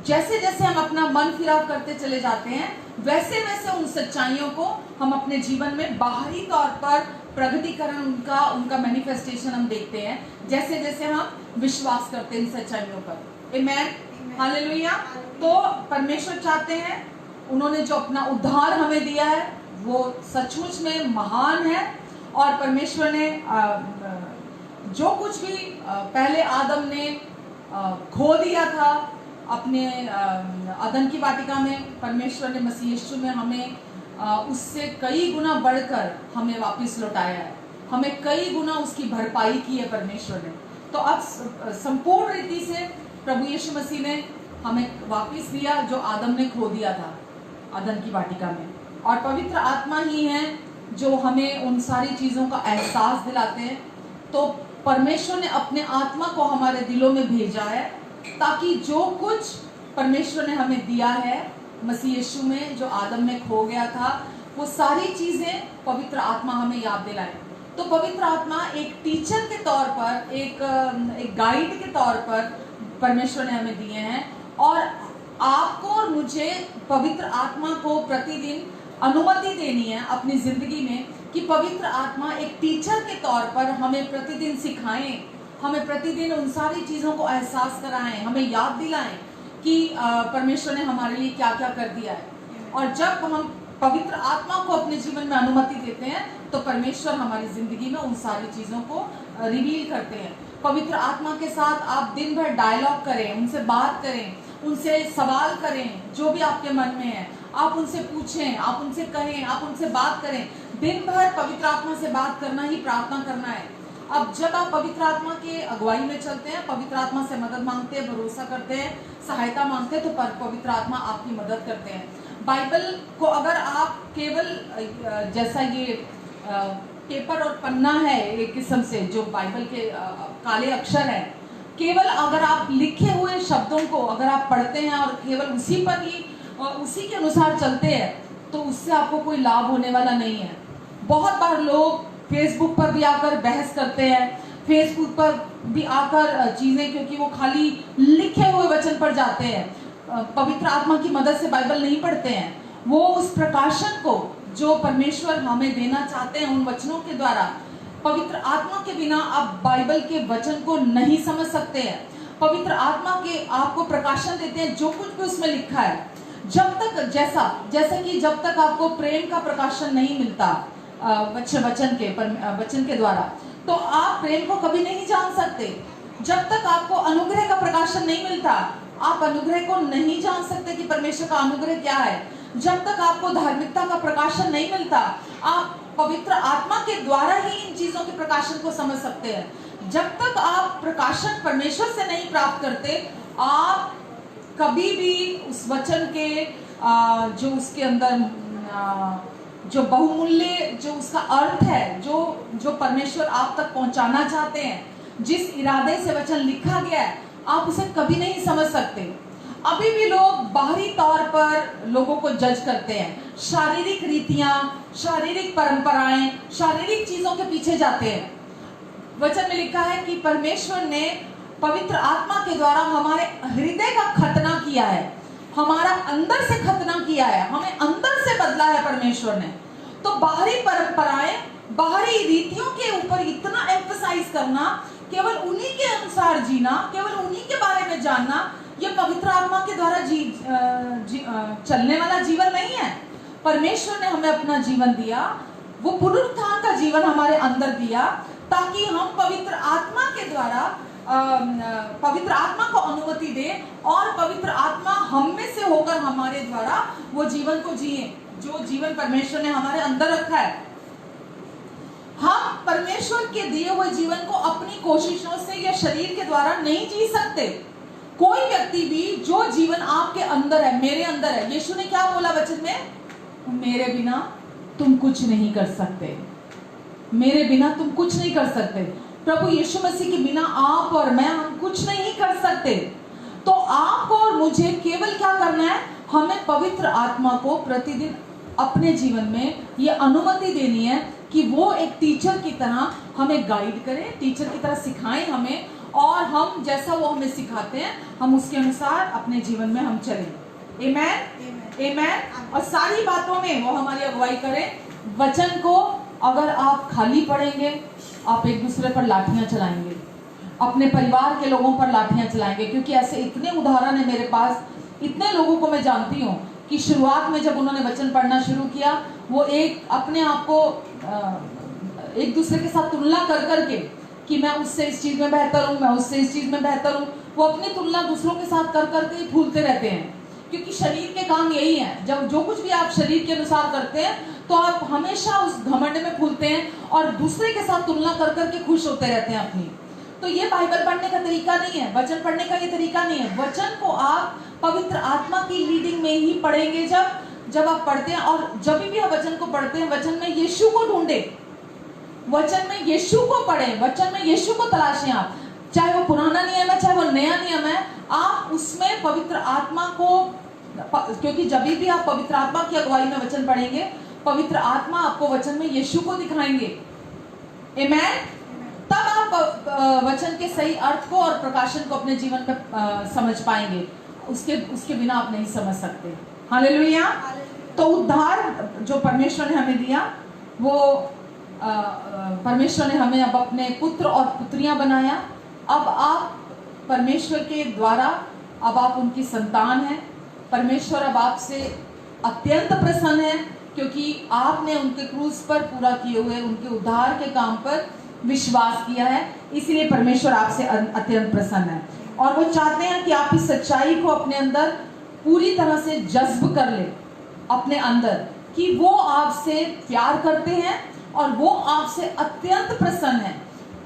जैसे जैसे हम अपना मन फिराव करते चले जाते हैं, वैसे वैसे उन सच्चाइयों को हम अपने जीवन में बाहरी तौर पर प्रगटीकरण उनका मैनिफेस्टेशन हम देखते हैं, जैसे जैसे हम विश्वास करते हैं इन सच्चाइयों पर। आमेन, हालेलुया। तो परमेश्वर चाहते हैं, उन्होंने जो अपना उद्धार हमें दिया है वो सचमुच में महान है। और परमेश्वर ने जो कुछ भी पहले आदम ने खो दिया था अपने अदन की वाटिका में, परमेश्वर ने मसीह यीशु में हमें उससे कई गुना बढ़कर हमें वापस लौटाया है, हमें कई गुना उसकी भरपाई की है परमेश्वर ने। तो अब संपूर्ण रीति से प्रभु यीशु मसीह ने हमें वापस दिया जो आदम ने खो दिया था अदन की वाटिका में। और पवित्र आत्मा ही है जो हमें उन सारी चीज़ों का एहसास दिलाते हैं। तो परमेश्वर ने अपने आत्मा को हमारे दिलों में भेजा है ताकि जो कुछ परमेश्वर ने हमें दिया है मसीह यीशु में, जो आदम में खो गया था, वो सारी चीज़ें पवित्र आत्मा हमें याद दिलाए। तो पवित्र आत्मा एक टीचर के तौर पर, एक गाइड के तौर पर परमेश्वर ने हमें दिए हैं। और आपको और मुझे पवित्र आत्मा को प्रतिदिन अनुमति देनी है अपनी जिंदगी में कि पवित्र आत्मा एक टीचर के तौर पर हमें प्रतिदिन सिखाएं, हमें प्रतिदिन उन सारी चीज़ों को एहसास कराएं, हमें याद दिलाएं कि परमेश्वर ने हमारे लिए क्या क्या कर दिया है। और जब हम पवित्र आत्मा को अपने जीवन में अनुमति देते हैं तो परमेश्वर हमारी जिंदगी में उन सारी चीज़ों को रिवील करते हैं। पवित्र आत्मा के साथ आप दिन भर डायलॉग करें, उनसे बात करें, उनसे सवाल करें, जो भी आपके मन में है आप उनसे पूछें, आप उनसे कहें, आप उनसे बात करें। दिन भर पवित्र आत्मा से बात करना ही प्रार्थना करना है। अब जब आप पवित्र आत्मा के अगुवाई में चलते हैं, पवित्र आत्मा से मदद मांगते हैं, भरोसा करते हैं, सहायता मांगते हैं, तो पवित्र आत्मा आपकी मदद करते हैं। बाइबल को अगर आप केवल जैसा ये पेपर और पन्ना है एक किस्म से, जो बाइबल के काले अक्षर है, केवल अगर आप लिखे हुए शब्दों को अगर आप पढ़ते हैं और केवल उसी पर ही उसी के अनुसार चलते हैं तो उससे आपको कोई लाभ होने वाला नहीं है। बहुत बार लोग फेसबुक पर भी आकर बहस करते हैं, फेसबुक पर भी आकर चीज़ें, क्योंकि वो खाली लिखे हुए वचन पर जाते हैं, पवित्र आत्मा की मदद से बाइबल नहीं पढ़ते हैं। वो उस प्रकाशन को जो परमेश्वर हमें देना चाहते हैं उन वचनों के द्वारा, पवित्र आत्मा के बिना आप बाइबल के वचन को नहीं समझ सकते हैं। पवित्र आत्मा के आपको प्रकाशन देते हैं जो कुछ भी उसमें लिखा है। जब तक जैसा कि जब तक आपको प्रेम का प्रकाशन नहीं मिलता वचन के द्वारा, तो आप प्रेम को कभी नहीं जान सकते। जब तक आपको अनुग्रह का प्रकाशन नहीं मिलता, आप अनुग्रह को नहीं जान सकते कि परमेश्वर का अनुग्रह क्या है। जब तक आपको धार्मिकता का प्रकाशन नहीं मिलता, आप पवित्र आत्मा के द्वारा ही इन चीजों के प्रकाशन को समझ सकते हैं। जब तक आप प्रकाशन परमेश्वर से नहीं प्राप्त करते, आप कभी भी उस वचन के जो उसके अंदर जो बहुमूल्य, जो उसका अर्थ है, जो परमेश्वर आप तक पहुंचाना चाहते हैं, जिस इरादे से वचन लिखा गया है, आप उसे कभी नहीं समझ सकते। अभी भी लोग बाहरी तौर पर लोगों को जज करते हैं, शारीरिक रीतियां, शारीरिक परंपराएं, शारीरिक चीजों के पीछे जाते हैं। वचन में लिखा है कि परमेश्वर ने पवित्र आत्मा के द्वारा हमारे हृदय का खतना किया है, हमारा अंदर से खतना किया है, हमें अंदर से बदला है परमेश्वर ने। तो बाहरी परंपराएं, बाहरी रीतियों के ऊपर इतना एम्फसाइज करना, केवल उन्हीं के अनुसार जीना, केवल उन्हीं के बारे में जानना, ये पवित्र आत्मा के द्वारा चलने वाला जीवन नहीं है। परमेश्वर ने हमें अपना जीवन दिया, वो पुनरुत्थान का जीवन हमारे अंदर दिया, ताकि हम पवित्र आत्मा के द्वारा पवित्र आत्मा को अनुमति दे और पवित्र आत्मा हम में से होकर हमारे द्वारा वो जीवन को जिए जो जीवन परमेश्वर ने हमारे अंदर रखा है। हम परमेश्वर के दिए हुए जीवन को अपनी कोशिशों से या शरीर के द्वारा नहीं जी सकते। कोई व्यक्ति भी जो जीवन आपके अंदर है, मेरे अंदर है, यीशु ने क्या बोला वचन में? मेरे बिना तुम कुछ नहीं कर सकते, मेरे बिना तुम कुछ नहीं कर सकते। प्रभु यीशु मसीह के बिना आप और मैं, हम कुछ नहीं कर सकते। तो आपको और मुझे केवल क्या करना है? हमें पवित्र आत्मा को प्रतिदिन अपने जीवन में ये अनुमति देनी है कि वो एक टीचर की तरह हमें गाइड करे, टीचर की तरह सिखाएं हमें, और हम जैसा वो हमें सिखाते हैं हम उसके अनुसार अपने जीवन में हम चलें। आमेन, आमेन। और सारी बातों में वो हमारी अगुवाई करें। वचन को अगर आप खाली पढ़ेंगे, आप एक दूसरे पर लाठियां चलाएंगे, अपने परिवार के लोगों पर लाठियां चलाएंगे, क्योंकि ऐसे इतने उदाहरण है मेरे पास। इतने लोगों को मैं जानती हूँ कि शुरुआत में जब उन्होंने वचन पढ़ना शुरू किया, वो एक अपने आप को एक दूसरे के साथ तुलना कर करके कि मैं उससे इस चीज में बेहतर हूँ, मैं उससे इस चीज में बेहतर हूँ, वो अपनी तुलना दूसरों के साथ कर करके फूलते रहते हैं। क्योंकि शरीर के काम यही है, जब जो कुछ भी आप शरीर के अनुसार करते हैं तो आप हमेशा उस घमंड में फूलते हैं और दूसरे के साथ तुलना कर करके खुश होते रहते हैं अपनी। तो ये बाइबल पढ़ने का तरीका नहीं है, वचन पढ़ने का ये तरीका नहीं है। वचन को आप पवित्र आत्मा की लीडिंग में ही पढ़ेंगे। जब आप पढ़ते हैं और जब भी आप वचन को पढ़ते हैं, वचन में यीशु को ढूंढे, वचन में यीशु को पढ़ें, वचन में यीशु को तलाशें आप। चाहे वो पुराना नियम है, चाहे वो नया नियम है, आप उसमें पवित्र आत्मा को, क्योंकि जब भी आप पवित्र आत्मा की अगुवाई में वचन पढ़ेंगे, पवित्र आत्मा आपको वचन में यीशु को दिखाएंगे। आमेन। तब आप वचन के सही अर्थ को और प्रकाशन को अपने जीवन में समझ पाएंगे। उसके बिना आप नहीं समझ सकते। हालेलुया। तो उद्धार जो परमेश्वर ने हमें दिया, वो परमेश्वर ने हमें अब अपने पुत्र और पुत्रियां बनाया। अब आप परमेश्वर के द्वारा, अब आप उनकी संतान हैं। परमेश्वर अब आपसे अत्यंत प्रसन्न है, क्योंकि आपने उनके क्रूस पर पूरा किए हुए उनके उद्धार के काम पर विश्वास किया है। इसलिए परमेश्वर आपसे अत्यंत प्रसन्न है और वो चाहते हैं कि आप इस सच्चाई को अपने अंदर पूरी तरह से जज्ब कर ले अपने अंदर, कि वो आपसे प्यार करते हैं और वो आपसे अत्यंत प्रसन्न है।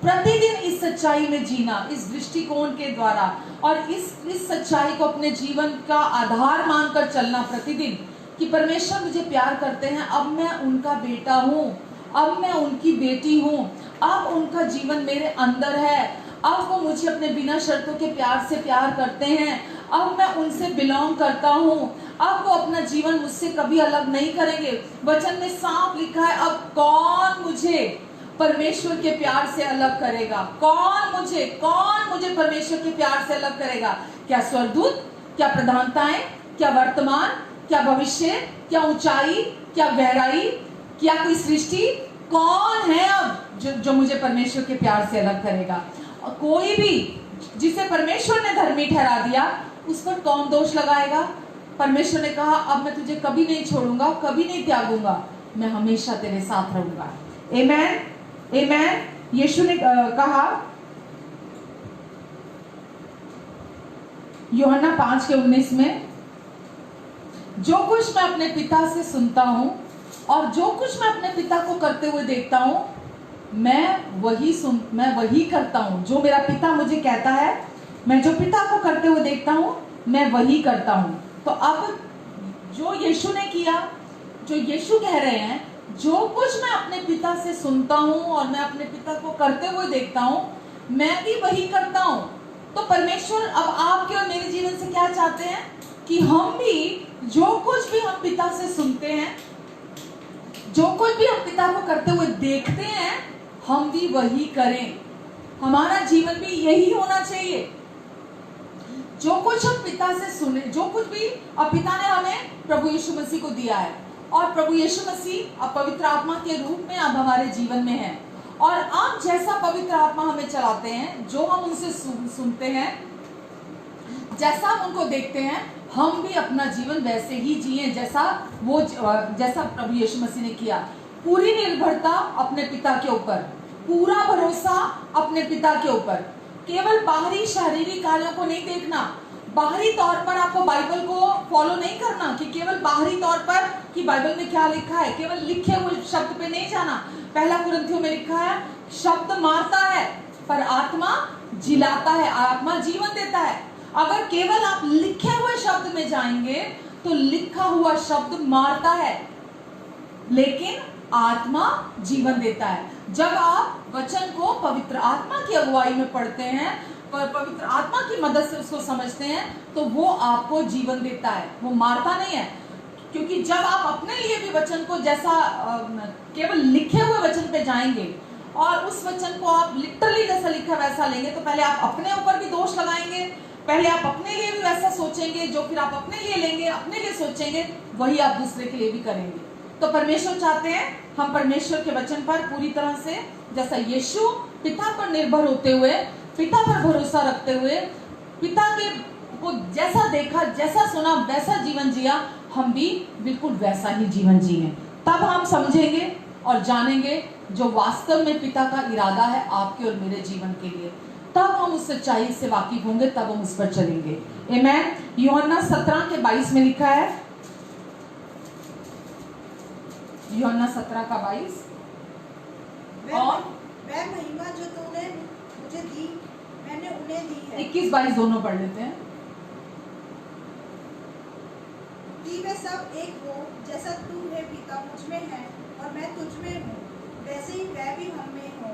प्रतिदिन इस सच्चाई में जीना, इस दृष्टिकोण के द्वारा, और इस सच्चाई को अपने जीवन का आधार मानकर चलना प्रतिदिन, कि परमेश्वर मुझे प्यार करते हैं, अब मैं उनका बेटा हूँ, अब मैं उनकी बेटी हूँ, अब उनका जीवन मेरे अंदर है, अब वो मुझे अपने बिना शर्तों के प्यार से प्यार करते हैं, अब मैं उनसे बिलोंग करता हूँ, अब वो अपना जीवन मुझसे कभी अलग नहीं करेंगे। वचन में साफ लिखा है, अब कौन मुझे परमेश्वर के प्यार से अलग करेगा? कौन मुझे परमेश्वर के प्यार से अलग करेगा? क्या स्वर्गदूत, क्या प्रधानताएं, क्या वर्तमान, क्या भविष्य, क्या ऊंचाई, क्या गहराई, क्या कोई सृष्टि? कौन है अब जो मुझे परमेश्वर के प्यार से अलग करेगा? कोई भी जिसे परमेश्वर ने धर्मी ठहरा दिया, उस पर कौन दोष लगाएगा? परमेश्वर ने कहा, अब मैं तुझे कभी नहीं छोड़ूंगा, कभी नहीं त्यागूंगा, मैं हमेशा तेरे साथ रहूंगा। आमेन, आमेन। यीशु ने कहा यूहन्ना 5:19 में, जो कुछ मैं अपने पिता से सुनता हूं और जो कुछ मैं अपने पिता को करते हुए देखता हूं, मैं वही करता हूं। जो मेरा पिता मुझे कहता है, मैं जो पिता को करते हुए देखता हूं, मैं वही करता हूं। तो अब जो यीशु ने किया, जो यीशु कह रहे हैं, जो कुछ मैं अपने पिता से सुनता हूं और मैं अपने पिता को करते हुए देखता हूं, मैं भी वही करता हूं। तो परमेश्वर अब आपके और मेरे जीवन से क्या चाहते हैं? कि हम भी जो कुछ भी हम पिता से सुनते हैं, जो कुछ भी हम पिता को करते हुए देखते हैं, हम भी वही करें। हमारा जीवन भी यही होना चाहिए। जो कुछ हम पिता से सुने, जो कुछ भी अब पिता ने हमें प्रभु यीशु मसीह को दिया है, और प्रभु यीशु मसीह अब पवित्र आत्मा के रूप में अब हमारे जीवन में है, और अब जैसा पवित्र आत्मा हमें चलाते हैं, जो हम उनसे सुनते हैं, जैसा हम उनको देखते हैं, हम भी अपना जीवन वैसे ही जिए जैसा प्रभु यीशु मसीह ने किया। पूरी निर्भरता अपने पिता के ऊपर, पूरा भरोसा अपने पिता के ऊपर। केवल बाहरी शारीरिक कार्यों को नहीं देखना, बाहरी तौर पर आपको बाइबल को फॉलो नहीं करना, कि केवल बाहरी तौर पर कि बाइबल में क्या लिखा है, केवल लिखे हुए शब्द पे नहीं जाना। पहला कुरिन्थियों में लिखा है, शब्द मारता है पर आत्मा जिलाता है, आत्मा जीवन देता है। अगर केवल आप लिखे हुए शब्द में जाएंगे तो लिखा हुआ शब्द मारता है, लेकिन आत्मा जीवन देता है। जब आप वचन को पवित्र आत्मा की अगुवाई में पढ़ते हैं, पवित्र आत्मा की मदद से उसको समझते हैं, तो वो आपको जीवन देता है, वो मारता नहीं है। क्योंकि जब आप अपने लिए भी वचन को जैसा केवल लिखे हुए वचन पे जाएंगे और उस वचन को आप लिटरली जैसा लिखा वैसा लेंगे, तो पहले आप अपने ऊपर भी दोष लगाएंगे, पहले आप अपने लिए भी वैसा सोचेंगे, जो फिर आप अपने लिए लेंगे, अपने लिए सोचेंगे, वही आप दूसरे के लिए भी करेंगे। तो परमेश्वर चाहते हैं हम परमेश्वर के वचन पर पूरी तरह से, जैसा यीशु पिता पर निर्भर होते हुए, पिता पर भरोसा रखते हुए, पिता के को जैसा देखा, जैसा सुना, वैसा जीवन जिया, हम भी बिल्कुल वैसा ही जीवन जिए। तब हम समझेंगे और जानेंगे जो वास्तव में पिता का इरादा है आपके और मेरे जीवन के लिए। तब हम उस सच्चाई से वाकिफ होंगे, तब हम उस पर चलेंगे। आमेन। यूहन्ना 17 के 22 में लिखा है, यूहन्ना 17 का 22, और
वह महिमा जो तूने मुझे दी, मैंने उन्हें दी है।
21-22 दोनों पढ़ लेते हैं।
कि वे सब एक हो, जैसा तू है पिता मुझ में है और मैं तुझ में हूँ, वैसे ही वह भी हम में हो,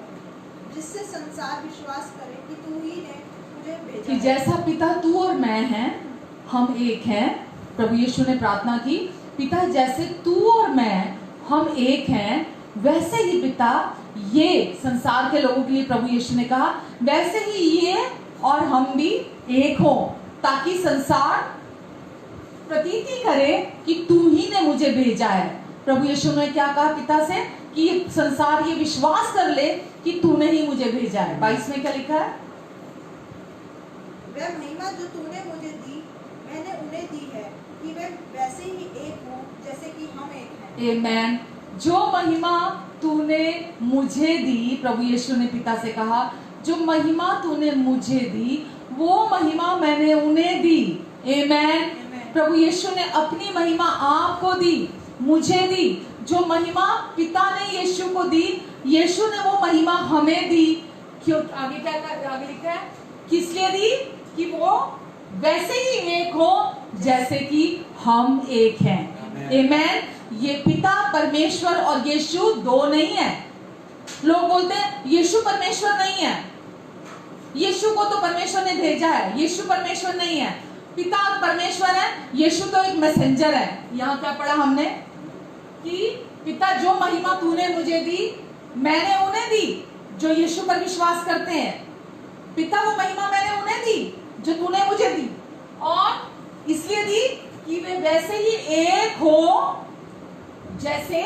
जिससे संसार विश्वास करे कि तू ही ने मुझे भेजा
कि
है।
जैसा पिता तू और मैं हैं, हम एक हैं। प्रभु यीशु ने प्रार्थना की, पिता जैसे तू और मैं हम एक हैं, वैसे ही पिता ये संसार के लोगों के लिए प्रभु यीशु ने कहा, वैसे ही ये और हम भी एक हो, ताकि संसार प्रतीति करे कि तू ही ने मुझे भेजा है। प्रभु यीशु ने क्या कहा पिता से, कि ये संसार ये विश्वास कर ले कि तूने ही मुझे भेजा है। 22 में क्या लिखा है?
वह महिमा जो तूने मुझे दी, मैंने उन्हें दी है, कि वे वैसे ही एक हो, जैसे कि हम एक हैं।
आमेन। जो महिमा तूने मुझे दी, प्रभु यीशु ने पिता से कहा, जो महिमा तूने मुझे दी, वो महिमा मैंने उन्हें दी। आमेन। प्रभु यीशु ने अपनी महिमा आपको दी, मुझे दी। जो महिमा पिता ने यीशु को दी, यीशु ने वो महिमा हमें दी। क्यों? आगे क्या आगे लिखा है? किस लिए दी? कि वो वैसे ही एक हो जैसे कि हम एक हैं। आमेन। ये पिता परमेश्वर और यीशु दो नहीं है। लोग बोलते हैं यीशु परमेश्वर नहीं है, यीशु को तो परमेश्वर ने भेजा है। यीशु परमेश्वर नहीं है, पिता परमेश्वर है, यीशु तो एक मैसेंजर है। यहाँ क्या पढ़ा हमने कि पिता जो महिमा तूने मुझे दी, मैंने उन्हें दी जो यीशु पर विश्वास करते हैं। पिता वो महिमा मैंने उन्हें दी जो तूने मुझे दी, और इसलिए दी कि वे वैसे ही एक हो जैसे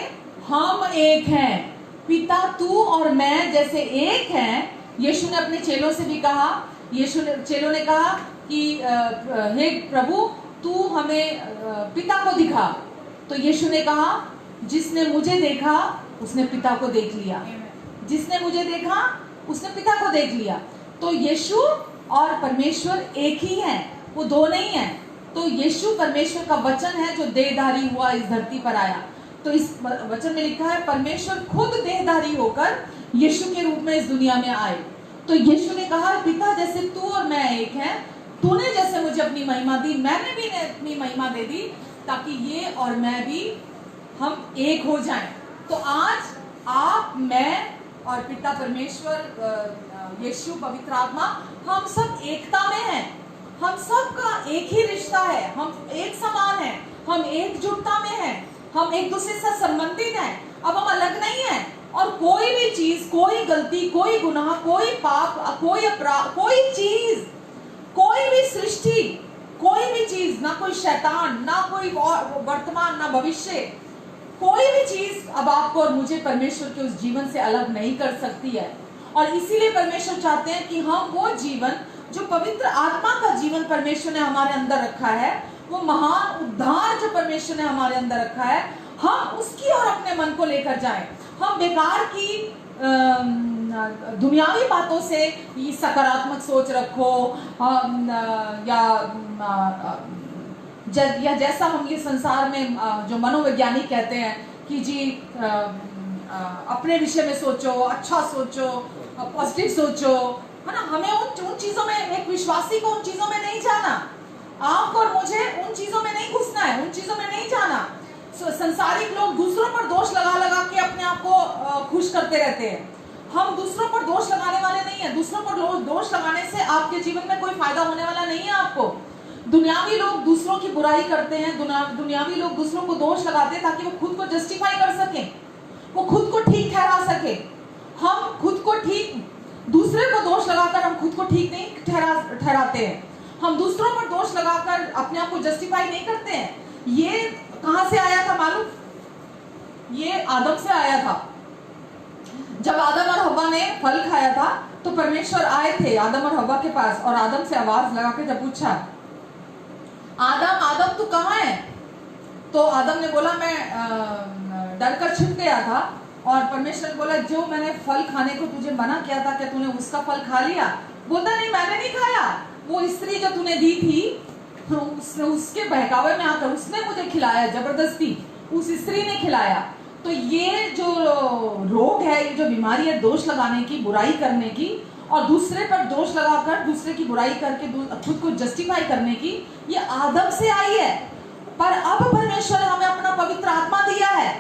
हम एक हैं। पिता तू और मैं जैसे एक हैं। यीशु ने अपने चेलों से भी कहा, चेलों ने कहा कि हे प्रभु तू हमें पिता को दिखा। तो यीशु ने कहा, जिसने मुझे देखा उसने पिता को देख लिया, जिसने मुझे देखा उसने पिता को देख लिया। तो यीशु और परमेश्वर एक ही हैं, वो दो नहीं हैं। तो यीशु परमेश्वर का वचन है जो देहधारी हुआ, इस धरती पर आया। तो इस वचन में लिखा है परमेश्वर खुद देहधारी होकर यीशु के रूप में इस दुनिया में आए। तो यीशु ने कहा, पिता जैसे तू और मैं एक हैं, तूने जैसे मुझे अपनी महिमा दी, मैंने भी अपनी महिमा दे दी, ताकि ये और मैं भी हम एक हो जाएं। तो आज आप, मैं और पिता परमेश्वर, यीशु, पवित्र आत्मा, हम सब एकता में हैं। हम सब का एक ही रिश्ता है, हम एक समान हैं, हम एकजुटता में हैं, हम एक दूसरे से संबंधित हैं। अब हम अलग नहीं हैं। और कोई भी चीज, कोई गलती, कोई गुनाह, कोई पाप, कोई अपराध, कोई चीज, कोई भी सृष्टि, कोई भी चीज, ना कोई शैतान, ना कोई वर्तमान, ना भविष्य, कोई भी चीज अब आपको और मुझे परमेश्वर के उस जीवन से अलग नहीं कर सकती है। और इसीलिए परमेश्वर चाहते हैं कि हम वो जीवन, जो पवित्र आत्मा का जीवन परमेश्वर ने हमारे अंदर रखा है, वो महान उद्धार जो परमेश्वर ने हमारे अंदर रखा है, हम उसकी ओर अपने मन को लेकर जाएं। हम बेकार की दुनियावी बातों से सकारात्मक सोच रखो, या जैसा हम ये संसार में जो मनोवैज्ञानिक कहते हैं कि जी अपने विषय में सोचो, अच्छा सोचो, पॉजिटिव सोचो, है ना। हमें उन चीजों में, एक विश्वासी को उन चीजों में नहीं जाना। आपको और मुझे उन चीजों में नहीं घुसना है, उन चीजों में नहीं जाना। संसारिक लोग दूसरों पर दोष लगा लगा के अपने आप को खुश करते रहते हैं। हम दूसरों पर दोष लगाने वाले नहीं है। दूसरों पर दोष लगाने से आपके जीवन में कोई फायदा होने वाला नहीं है आपको। दुनियावी लोग दूसरों की बुराई करते हैं, दुनियावी लोग दूसरों को दोष लगाते हैं ताकि वो खुद को जस्टिफाई कर सके, वो खुद को ठीक ठहरा सके। हम खुद को ठीक, दूसरे को दोष लगाकर हम खुद को ठीक नहीं ठहराते हैं। हम दूसरों पर दोष लगाकर अपने आप को जस्टिफाई नहीं करते हैं। ये कहां से आया था मालूम? ये आदम से आया था। जब आदम और हव्वा ने फल खाया था तो परमेश्वर आए थे आदम और हव्वा के पास और आदम से आवाज लगा के जब पूछा, आदम आदम तू कहाँ है? तो आदम ने बोला मैं डर कर छिप गया था। और परमेश्वर ने बोला जो मैंने फल खाने को तुझे मना किया था क्या तूने उसका फल खा लिया? बोलता नहीं मैंने नहीं खाया, वो स्त्री जो तूने दी थी उसके बहकावे में आकर उसने मुझे खिलाया, जबरदस्ती उस स्त्री ने खिलाया। तो ये जो रोग है, ये जो बीमारी है दोष लगाने की, बुराई करने की और दूसरे पर दोष लगाकर दूसरे की बुराई करके खुद को जस्टिफाई करने की, ये आदम से आई है। पर अब परमेश्वर ने हमें अपना पवित्र आत्मा दिया है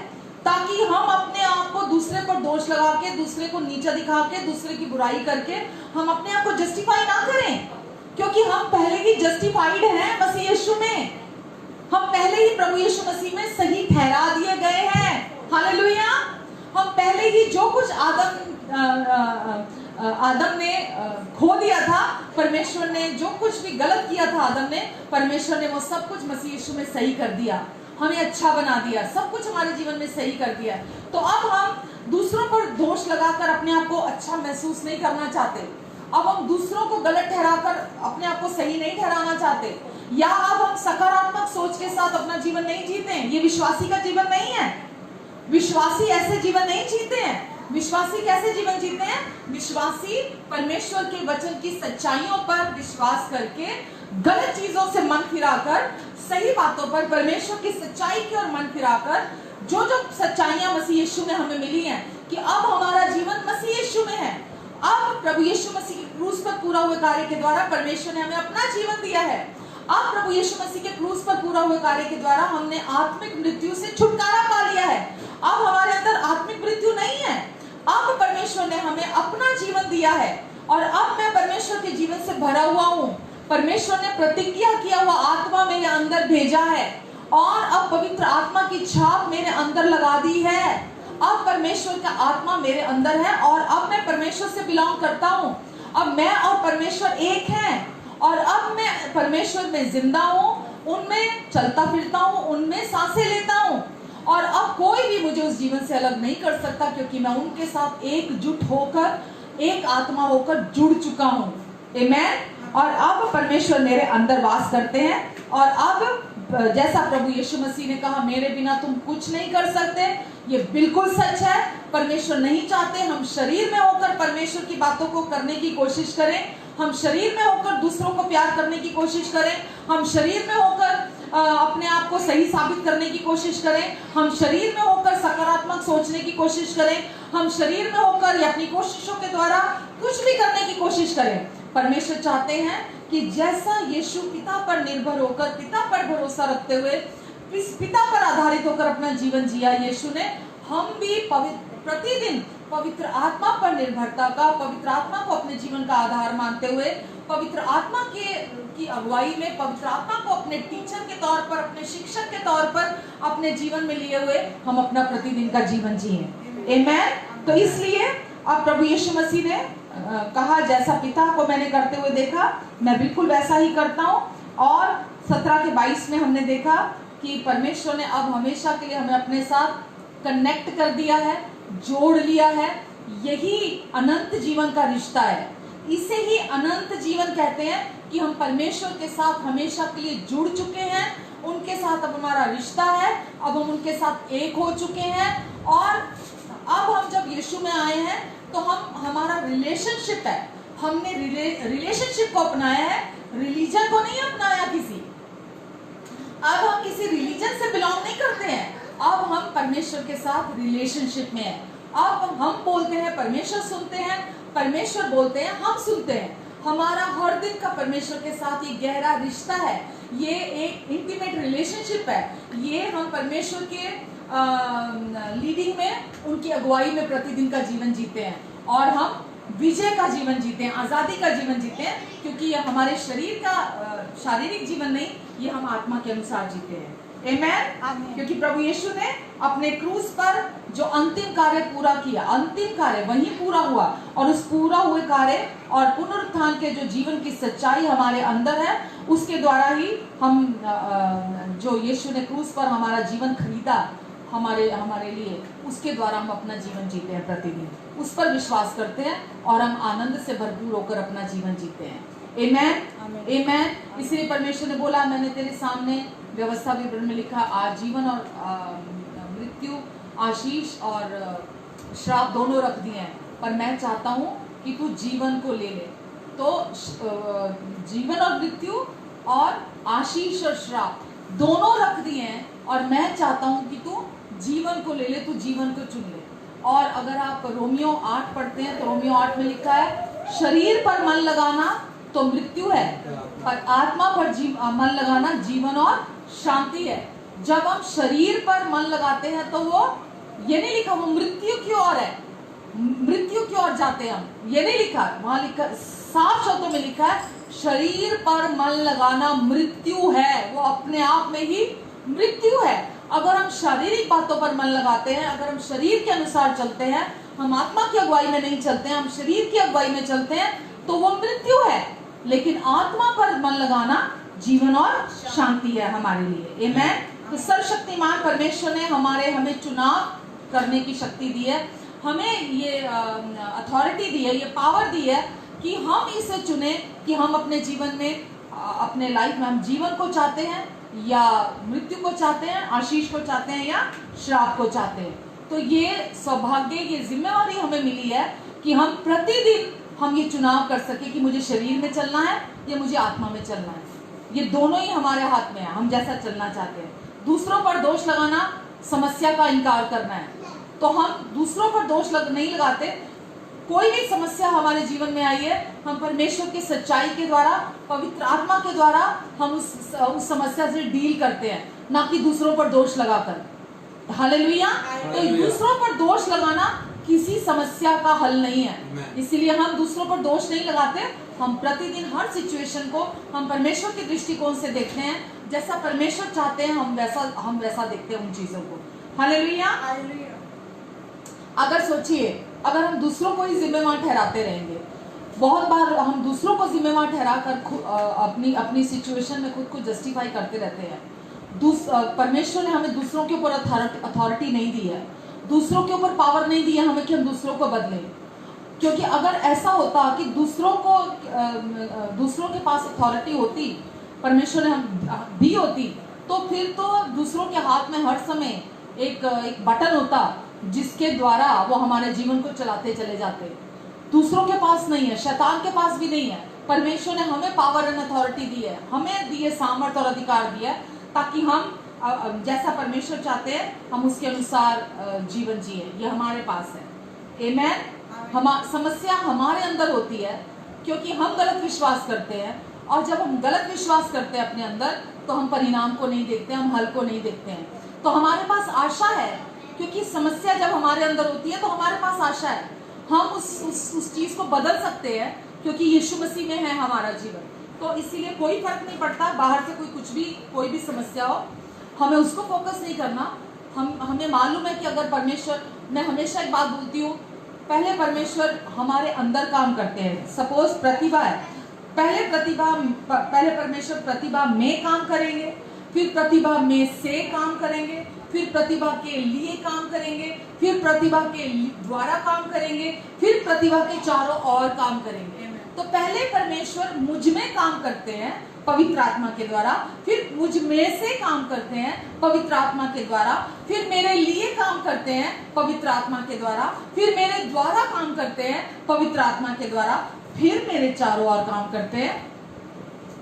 ताकि हम अपने आप को दूसरे पर दोष लगा के, दूसरे को नीचा दिखा के, दूसरे की बुराई करके हम अपने आप को जस्टिफाई ना करें, क्योंकि हम पहले ही जस्टिफाइड हैं मसीह यीशु में। हम पहले ही प्रभु यीशु मसीह में सही ठहरा दिए गए हैं। हालेलुया। हम पहले ही जो कुछ आदम ने खो दिया था, परमेश्वर ने जो कुछ भी गलत किया था आदम ने, परमेश्वर ने वो सब कुछ मसीह यीशु में सही कर दिया, हमें अच्छा बना दिया, सब कुछ हमारे जीवन में सही कर दिया। तो अब हम दूसरों पर दोष लगाकर अपने आप को अच्छा महसूस नहीं करना चाहते। अब हम दूसरों को गलत ठहराकर अपने आप को सही नहीं ठहराना चाहते, या अब हम सकारात्मक सोच के साथ अपना जीवन नहीं जीते हैं। ये विश्वासी का जीवन नहीं है। विश्वासी ऐसे जीवन नहीं जीते हैं। विश्वासी कैसे जीवन जीते हैं? विश्वासी परमेश्वर के वचन की सच्चाइयों पर विश्वास करके, गलत चीजों से मन फिराकर, सही बातों पर, परमेश्वर की सच्चाई की ओर मन फिराकर, जो जो सच्चाइयां मसीह यीशु में हमें मिली हैं कि अब हमारा जीवन मसीह यीशु में है। अब प्रभु यीशु मसीह की क्रूस पर पूरा हुए कार्य के द्वारा परमेश्वर ने हमें अपना जीवन दिया है। अब प्रभु यीशु मसीह के क्रूस पर पूरा हुए कार्य के द्वारा हमने आत्मिक मृत्यु से छुटकारा पा लिया है। अब हमारे अंदर आत्मिक मृत्यु नहीं है। अब परमेश्वर ने हमें अपना जीवन दिया है और अब मैं परमेश्वर के जीवन से भरा हुआ हूँ। परमेश्वर ने प्रतिज्ञा किया हुआ आत्मा मेरे अंदर भेजा है और अब पवित्र आत्मा की छाप मेरे अंदर लगा दी है। अब परमेश्वर का आत्मा मेरे अंदर है और अब मैं परमेश्वर से बिलोंग करता हूँ। अब मैं और परमेश्वर एक हैं और अब मैं परमेश्वर में जिंदा हूँ, उनमें चलता फिरता हूँ, उनमें सांसें लेता हूँ और अब कोई भी मुझे उस जीवन से अलग नहीं कर सकता, क्योंकि मैं उनके साथ एकजुट होकर, एक आत्मा होकर जुड़ चुका हूँ। आमेन। और अब परमेश्वर मेरे अंदर वास करते हैं और अब जैसा प्रभु यीशु मसीह ने कहा मेरे बिना तुम कुछ नहीं कर सकते, ये बिल्कुल सच है। परमेश्वर नहीं चाहते हम शरीर में होकर परमेश्वर की बातों को करने की कोशिश करें, हम शरीर में होकर दूसरों को प्यार करने की कोशिश करें, हम शरीर में होकर अपने आप को सही साबित करने की कोशिश करें, हम शरीर में होकर सकारात्मक सोचने की कोशिश करें, हम शरीर में होकर या अपनी कोशिशों के द्वारा कुछ भी करने की कोशिश करें। परमेश्वर चाहते हैं कि जैसा यीशु पिता पर निर्भर होकर, पिता पर भरोसा रखते हुए, पिता पर आधारित होकर अपना जीवन जिया यीशु ने, हम भी प्रतिदिन पवित्र आत्मा पर निर्भरता का, पवित्र आत्मा को अपने जीवन का आधार मानते हुए, पवित्र आत्मा की अगुवाई में, पवित्र आत्मा को अपने टीचर के तौर पर, अपने शिक्षक के तौर पर अपने जीवन में लिए हुए हम अपना प्रतिदिन का जीवन जिए। आमेन। तो इसलिए अब प्रभु यीशु मसीह ने कहा जैसा पिता को मैंने करते हुए देखा मैं बिल्कुल वैसा ही करता हूँ। और 17 के 22 में हमने देखा कि परमेश्वर ने अब हमेशा के लिए हमें अपने साथ कनेक्ट कर दिया है, जोड़ लिया है। यही अनंत जीवन का रिश्ता है, इसे ही अनंत जीवन कहते हैं कि हम परमेश्वर के साथ हमेशा के लिए जुड़ चुके हैं, उनके साथ अब हमारा रिश्ता है, अब हम उनके साथ एक हो चुके हैं। और अब हम जब यीशु में आए हैं तो हमारा रिलेशनशिप है, हमने रिलेशनशिप को अपनाया है, रिलीजन को नहीं अपनाया किसी। अब हम किसी रिलीजन से बिलोंग नहीं करते हैं, अब हम परमेश्वर के साथ रिलेशनशिप में हैं। अब हम बोलते हैं परमेश्वर सुनते हैं, परमेश्वर बोलते हैं हम सुनते हैं। हमारा हर दिन का परमेश्वर के साथ ये गहरा रिश्ता है, ये एक इंटीमेट रिलेशनशिप है। ये हम परमेश्वर के लीडिंग में, उनकी अगुवाई में प्रतिदिन का जीवन जीते हैं और हम विजय का जीवन जीते हैं, आजादी का जीवन जीते हैं, क्योंकि ये हमारे शरीर का शारीरिक जीवन नहीं, ये हम आत्मा के अनुसार जीते हैं। आमेन। क्योंकि प्रभु यीशु ने अपने क्रूस पर जो अंतिम कार्य पूरा किया, अंतिम कार्य वही पूरा हुआ, और उस पूरा हुए कार्य और पुनरुत्थान के जो जीवन की सच्चाई हमारे अंदर है, उसके द्वारा ही हम जो यीशु ने क्रूस पर हमारा जीवन खरीदा हमारे लिए, उसके द्वारा हम अपना जीवन जीते हैं प्रतिदिन, उस पर विश्वास करते हैं और हम आनंद से भरपूर होकर अपना जीवन जीते हैं। आमेन, आमेन। इसलिए परमेश्वर ने बोला, मैंने तेरे सामने व्यवस्था विवरण में लिखा आजीवन और मृत्यु, आशीष और श्राप दोनों रख दिए हैं, पर मैं चाहता हूं कि तू जीवन को ले ले। तो जीवन और मृत्यु और आशीष और श्राप दोनों रख दिए हैं, और मैं चाहता हूं कि तू जीवन को ले ले, तू जीवन को चुन ले। और अगर आप रोमियो 8 पढ़ते हैं तो रोमियो 8 में लिखा है, शरीर पर मन लगाना तो मृत्यु है, पर आत्मा पर मन लगाना जीवन और शांति है। जब हम शरीर पर मन लगाते हैं तो वो ये नहीं लिखा वो मृत्यु की ओर है, मृत्यु की ओर जाते हैं हम, ये नहीं लिखा, वहां लिखा साफ शब्दों में लिखा है, शरीर पर मन लगाना मृत्यु है, वो अपने आप में ही मृत्यु है। अगर हम शारीरिक बातों पर मन लगाते हैं, अगर हम शरीर के अनुसार चलते हैं, हम आत्मा की अगुवाई में नहीं चलते हैं, हम शरीर की अगुवाई में चलते हैं, तो वो मृत्यु है। लेकिन आत्मा पर मन लगाना जीवन और शांति है हमारे लिए। आमेन। तो सर्वशक्तिमान परमेश्वर ने हमें चुनाव करने की शक्ति दी है, हमें ये अथॉरिटी दी है, ये पावर दी है कि हम इसे चुने कि हम अपने जीवन में, अपने लाइफ में हम जीवन को चाहते हैं या मृत्यु को चाहते हैं, आशीष को चाहते हैं या श्राप को चाहते हैं। तो ये सौभाग्य, ये जिम्मेवारी हमें मिली है कि हम प्रतिदिन हम ये चुनाव कर सके कि मुझे शरीर में चलना है या मुझे आत्मा में चलना है। ये दोनों ही हमारे हाथ में है, हम जैसा चलना चाहते हैं। दूसरों पर दोष लगाना समस्या का इनकार करना है, तो हम दूसरों पर दोष नहीं लगाते। कोई भी समस्या हमारे जीवन में आई है, हम परमेश्वर की सच्चाई के द्वारा, पवित्र आत्मा के द्वारा हम उस समस्या से डील करते हैं, ना कि दूसरों पर दोष लगाकर। हालेलुया। तो दूसरों पर दोष लगाना किसी समस्या का हल नहीं है, इसीलिए हम दूसरों पर दोष नहीं लगाते। हम प्रतिदिन हर सिचुएशन को हम परमेश्वर के दृष्टिकोण से देखते हैं, जैसा परमेश्वर चाहते हैं हम वैसा देखते हैं उन चीजों को। हालेलुया। अगर सोचिए, अगर हम दूसरों को ही जिम्मेवार ठहराते रहेंगे, बहुत बार हम दूसरों को जिम्मेवार ठहराकर अपनी सिचुएशन में खुद को जस्टिफाई करते रहते हैं। परमेश्वर ने हमें दूसरों के ऊपर अथॉरिटी नहीं दी है, दूसरों के ऊपर पावर नहीं दी है हमें कि हम दूसरों को बदलें। क्योंकि अगर ऐसा होता कि दूसरों के पास अथॉरिटी होती, परमेश्वर ने हम दी होती, तो फिर तो दूसरों के हाथ में हर समय एक बटन होता जिसके द्वारा वो हमारे जीवन को चलाते चले जाते। दूसरों के पास नहीं है, शैतान के पास भी नहीं है। परमेश्वर ने हमें पावर एंड अथॉरिटी दी है, हमें दिए सामर्थ्य और अधिकार दिया है, ताकि हम जैसा परमेश्वर चाहते हैं हम उसके अनुसार जीवन जिए। ये हमारे पास है। आमेन। समस्या हमारे अंदर होती है क्योंकि हम गलत विश्वास करते हैं, और जब हम गलत विश्वास करते हैं अपने अंदर, तो हम परिणाम को नहीं देखते, हम हल को नहीं देखते हैं। तो हमारे पास आशा है, क्योंकि समस्या जब हमारे अंदर होती है तो हमारे पास आशा है, हम उस चीज को बदल सकते हैं, क्योंकि यीशु मसीह में है हमारा जीवन। तो इसीलिए कोई फर्क नहीं पड़ता बाहर से कोई भी समस्या हो, हमें उसको फोकस नहीं करना। हमें मालूम है कि अगर परमेश्वर, मैं हमेशा एक बात बोलती हूँ, पहले परमेश्वर हमारे अंदर काम करते हैं। सपोज प्रतिभा है, पहले परमेश्वर प्रतिभा में काम करेंगे, फिर प्रतिभा में से काम करेंगे, फिर प्रतिभा के लिए काम करेंगे, फिर प्रतिभा के द्वारा काम करेंगे, फिर प्रतिभा के चारों ओर काम करेंगे। तो पहले परमेश्वर मुझ में काम करते हैं पवित्र आत्मा के द्वारा, फिर मुझ में से काम करते हैं पवित्र आत्मा के द्वारा, फिर मेरे लिए काम करते हैं पवित्र आत्मा के द्वारा, फिर मेरे द्वारा काम करते हैं पवित्र आत्मा के द्वारा, फिर मेरे चारों ओर काम करते हैं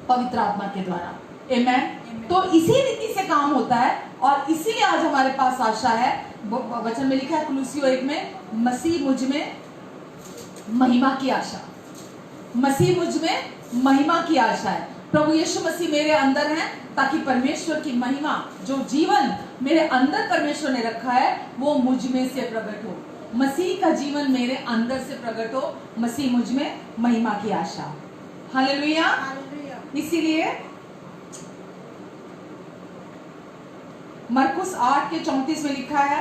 पवित्र आत्मा के द्वारा। आमेन। तो इसी रीति से काम होता है, और इसीलिए आज हमारे पास आशा है। वचन में लिखा है कुलुस्सियों 1 में, मसीह मुझ में महिमा की आशा, मसीह मुझ में महिमा की आशा है। प्रभु यीशु मसीह मेरे अंदर है, ताकि परमेश्वर की महिमा, जो जीवन मेरे अंदर परमेश्वर ने रखा है, वो मुझ में से प्रकट हो। मसीह का जीवन मेरे अंदर से प्रकट हो, मसीह मुझ में महिमा की आशा। हालेलुया। इसीलिए मरकुस 8 के 34 में लिखा है,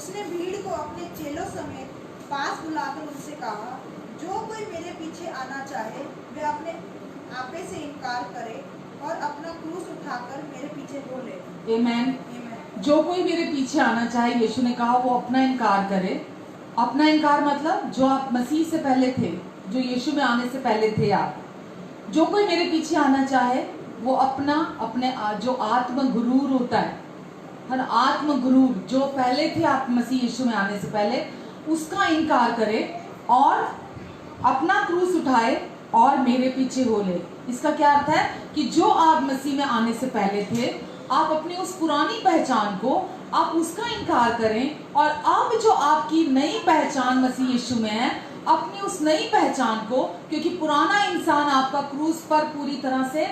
उसने भीड़ को अपने चेलों समेत पास बुलाकर उनसे कहा, जो कोई मेरे पीछे आना चाहे वह अपने आपे से इनकार करे और अपना क्रूस उठाकर मेरे पीछे हो ले।
आमेन।
आमीन।
जो कोई मेरे पीछे आना चाहे, यीशु ने कहा, वो अपना इनकार करे। अपना इनकार मतलब जो आप मसीह से पहले थे, जो यीशु में आने से पहले थे आप, जो कोई मेरे पीछे आना चाहे वो अपने जो आत्म गुरूर होता है ना, आत्म गुरूर जो पहले थे आप मसीह यीशु में आने से पहले, उसका इनकार करे और अपना क्रूस उठाए और मेरे पीछे हो ले। इसका क्या अर्थ है कि जो आप मसीह में आने से पहले थे, आप अपनी उस पुरानी पहचान को आप उसका इनकार करें और अब जो आपकी नई पहचान मसीह यीशु में है, अपनी उस नई पहचान को, क्योंकि पुराना इंसान आपका क्रूस पर पूरी तरह से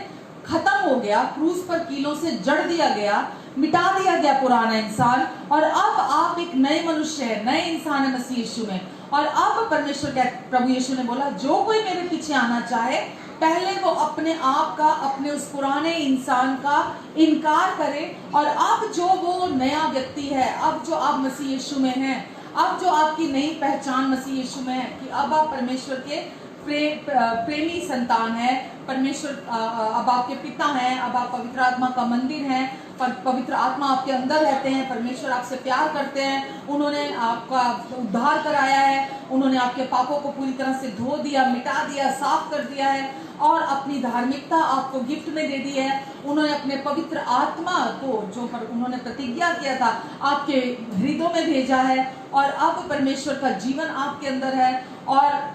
खत्म हो गया, क्रूस पर कीलों से जड़ दिया गया, मिटा दिया गया पुराना इंसान, और अब आप एक नए मनुष्य है, नए इंसान है मसीह यीशु में। और अब परमेश्वर का प्रभु यीशु ने बोला, जो कोई मेरे पीछे आना चाहे पहले वो अपने आप का, अपने उस पुराने इंसान का इनकार करे और अब जो वो नया व्यक्ति है, अब जो आप मसीह यीशु में हैं, अब जो आपकी नई पहचान मसीह यीशु में है कि अब आप परमेश्वर के प्रेमी संतान है, परमेश्वर अब आपके पिता हैं, अब आप पवित्र आत्मा का मंदिर हैं, पवित्र आत्मा आपके अंदर रहते हैं, परमेश्वर आपसे प्यार करते हैं, उन्होंने आपका उद्धार कराया है, उन्होंने आपके पापों को पूरी तरह से धो दिया, मिटा दिया, साफ कर दिया है और अपनी धार्मिकता आपको गिफ्ट में दे दी है। उन्होंने अपने पवित्र आत्मा को, जो उन्होंने प्रतिज्ञा किया था, आपके हृदय में भेजा है और अब परमेश्वर का जीवन आपके अंदर है और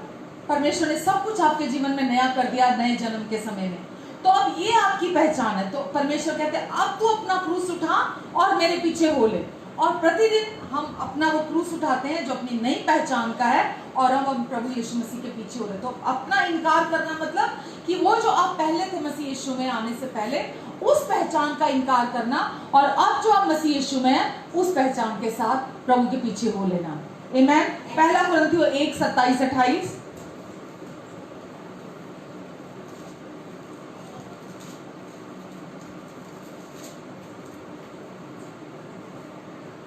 परमेश्वर ने सब कुछ आपके जीवन में नया कर दिया नए जन्म के समय में। तो अब ये आपकी पहचान है। तो परमेश्वर कहते हैं, अब तू अपना क्रूस उठा और मेरे पीछे हो ले। और प्रतिदिन हम अपना वो क्रूस उठाते हैं जो अपनी नई पहचान का है और हम प्रभु यीशु मसीह के पीछे हो रहे। तो अपना इनकार करना मतलब कि वो जो आप पहले थे मसीह यीशु में आने से पहले, उस पहचान का इनकार करना और अब जो आप मसीह यीशु में है उस पहचान के साथ प्रभु के पीछे हो लेना। आमीन। पहला कुरिन्थियों 1:27-28।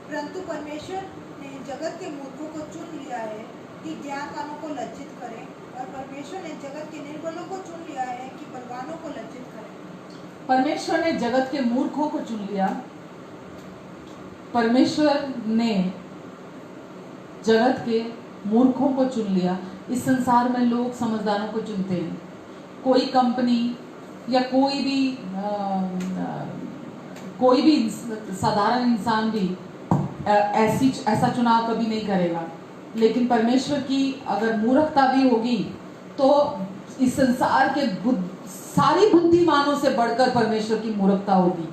परंतु परमेश्वर ने जगत के मूर्खों को चुन लिया है कि ज्ञानवानों को लज्जित करें, और परमेश्वर ने जगत के निर्बलों को चुन लिया है कि बलवानों को लज्जित करें।
परमेश्वर ने जगत के मूर्खों को चुन लिया। परमेश्वर ने जगत के मूर्खों को चुन लिया। इस संसार में लोग समझदारों को चुनते हैं। कोई कंपनी या कोई भी साधारण इंसान भी ऐसा चुनाव कभी नहीं करेगा। लेकिन परमेश्वर की अगर मूर्खता भी होगी तो इस संसार के सारी बुद्धिमानों से बढ़कर परमेश्वर की मूर्खता होगी।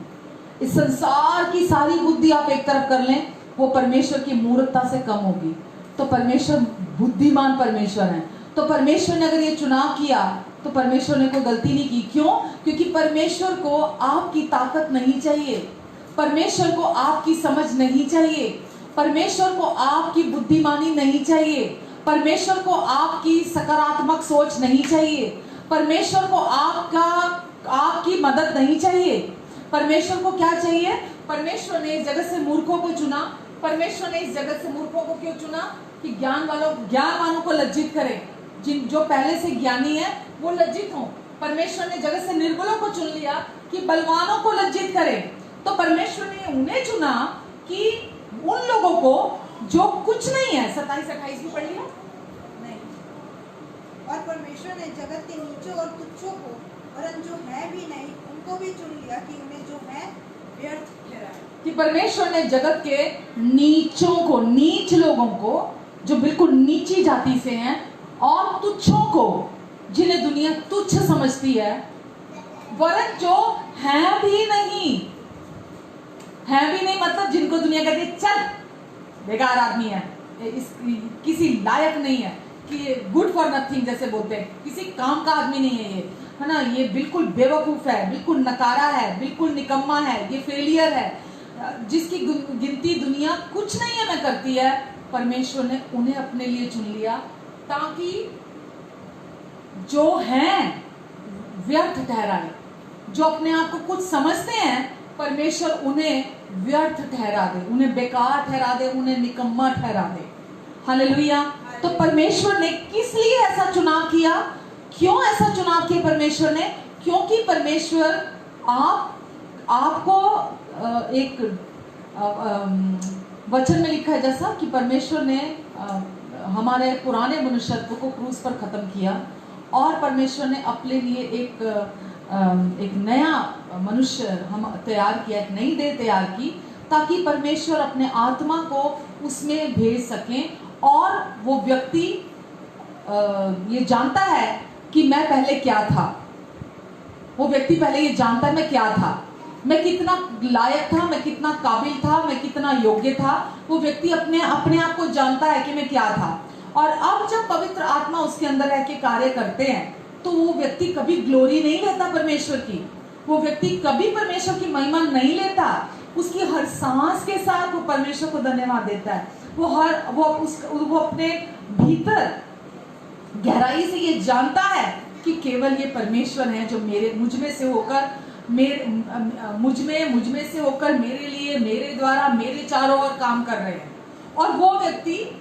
इस संसार की सारी बुद्धि आप एक तरफ कर लें, वो परमेश्वर की मूर्खता से कम होगी। तो परमेश्वर बुद्धिमान परमेश्वर है। तो परमेश्वर ने अगर ये चुनाव किया तो परमेश्वर ने कोई गलती नहीं की। क्यों? क्योंकि परमेश्वर को आपकी ताकत नहीं चाहिए, परमेश्वर को आपकी समझ नहीं चाहिए, परमेश्वर को आपकी बुद्धिमानी नहीं चाहिए, परमेश्वर को आपकी सकारात्मक सोच नहीं चाहिए, परमेश्वर को आपकी मदद नहीं चाहिए। परमेश्वर को क्या चाहिए? परमेश्वर ने इस जगत से मूर्खों को चुना। परमेश्वर ने इस जगत से मूर्खों को क्यों चुना? कि ज्ञानवानों को लज्जित करें। जो पहले से ज्ञानी है वो लज्जित हो। परमेश्वर ने जगत से निर्बलों को चुन लिया कि बलवानों को लज्जित करे। तो परमेश्वर ने उन्हें चुना कि उन लोगों को जो कुछ नहीं है। 27-28 भी पढ़ लिया
नहीं। और परमेश्वर ने जगत के नीचों और तुच्छों को, वरन जो है भी नहीं, उनको भी चुन लिया कि उन्हें जो है व्यर्थ ठहराए।
कि परमेश्वर ने जगत के नीचों को, नीच लोगों को, जो बिल्कुल नीची जाति से हैं, और तुच्छों को, जिन्हें दुनिया तुच्छ समझती है, वरन जो है भी नहीं मतलब जिनको दुनिया कहती है चल बेकार आदमी है, किसी लायक नहीं है, कि गुड फॉर नथिंग जैसे बोलते हैं, किसी काम का आदमी नहीं है ये, है ना, ये बिल्कुल बेवकूफ है, बिल्कुल नकारा है, बिल्कुल निकम्मा है, ये फेलियर है, जिसकी गिनती दुनिया कुछ नहीं है में करती है। परमेश्वर ने उन्हें अपने लिए चुन लिया ताकि जो हैं व्यर्थ ठहराए। जो अपने आप को कुछ समझते हैं, परमेश्वर उन्हें व्यर्थ ठहरा दे, उन्हें बेकार ठहरा दे, उन्हें निकम्मा ठहरा दे। हालेलुया। तो परमेश्वर ने किस लिए ऐसा चुनाव किया? क्यों ऐसा चुनाव किया परमेश्वर ने? क्योंकि परमेश्वर आपको एक वचन में लिखा है जैसा कि परमेश्वर ने हमारे पुराने मनुष्यत्व को क्रूस पर खत्म किया और परमेश्वर ने अपने लिए एक नया मनुष्य हम तैयार किया, एक नई देह तैयार की, ताकि परमेश्वर अपने आत्मा को उसमें भेज सकें और वो व्यक्ति ये जानता है कि मैं पहले क्या था। वो व्यक्ति पहले ये जानता है मैं क्या था, मैं कितना लायक था, मैं कितना काबिल था, मैं कितना योग्य था। वो व्यक्ति अपने आप को जानता है कि मैं क्या था। और अब जब पवित्र आत्मा उसके अंदर रह के कार्य करते हैं तो वो व्यक्ति कभी ग्लोरी नहीं लेता परमेश्वर की, वो व्यक्ति कभी परमेश्वर की महिमा नहीं लेता। उसकी हर सांस के साथ वो परमेश्वर को धन्यवाद देता है। वो अपने भीतर गहराई से ये जानता है कि केवल ये परमेश्वर है जो मुझ में से होकर मेरे लिए, मेरे द्वारा, मेरे चारों ओर काम कर रहे हैं। और वो व्यक्ति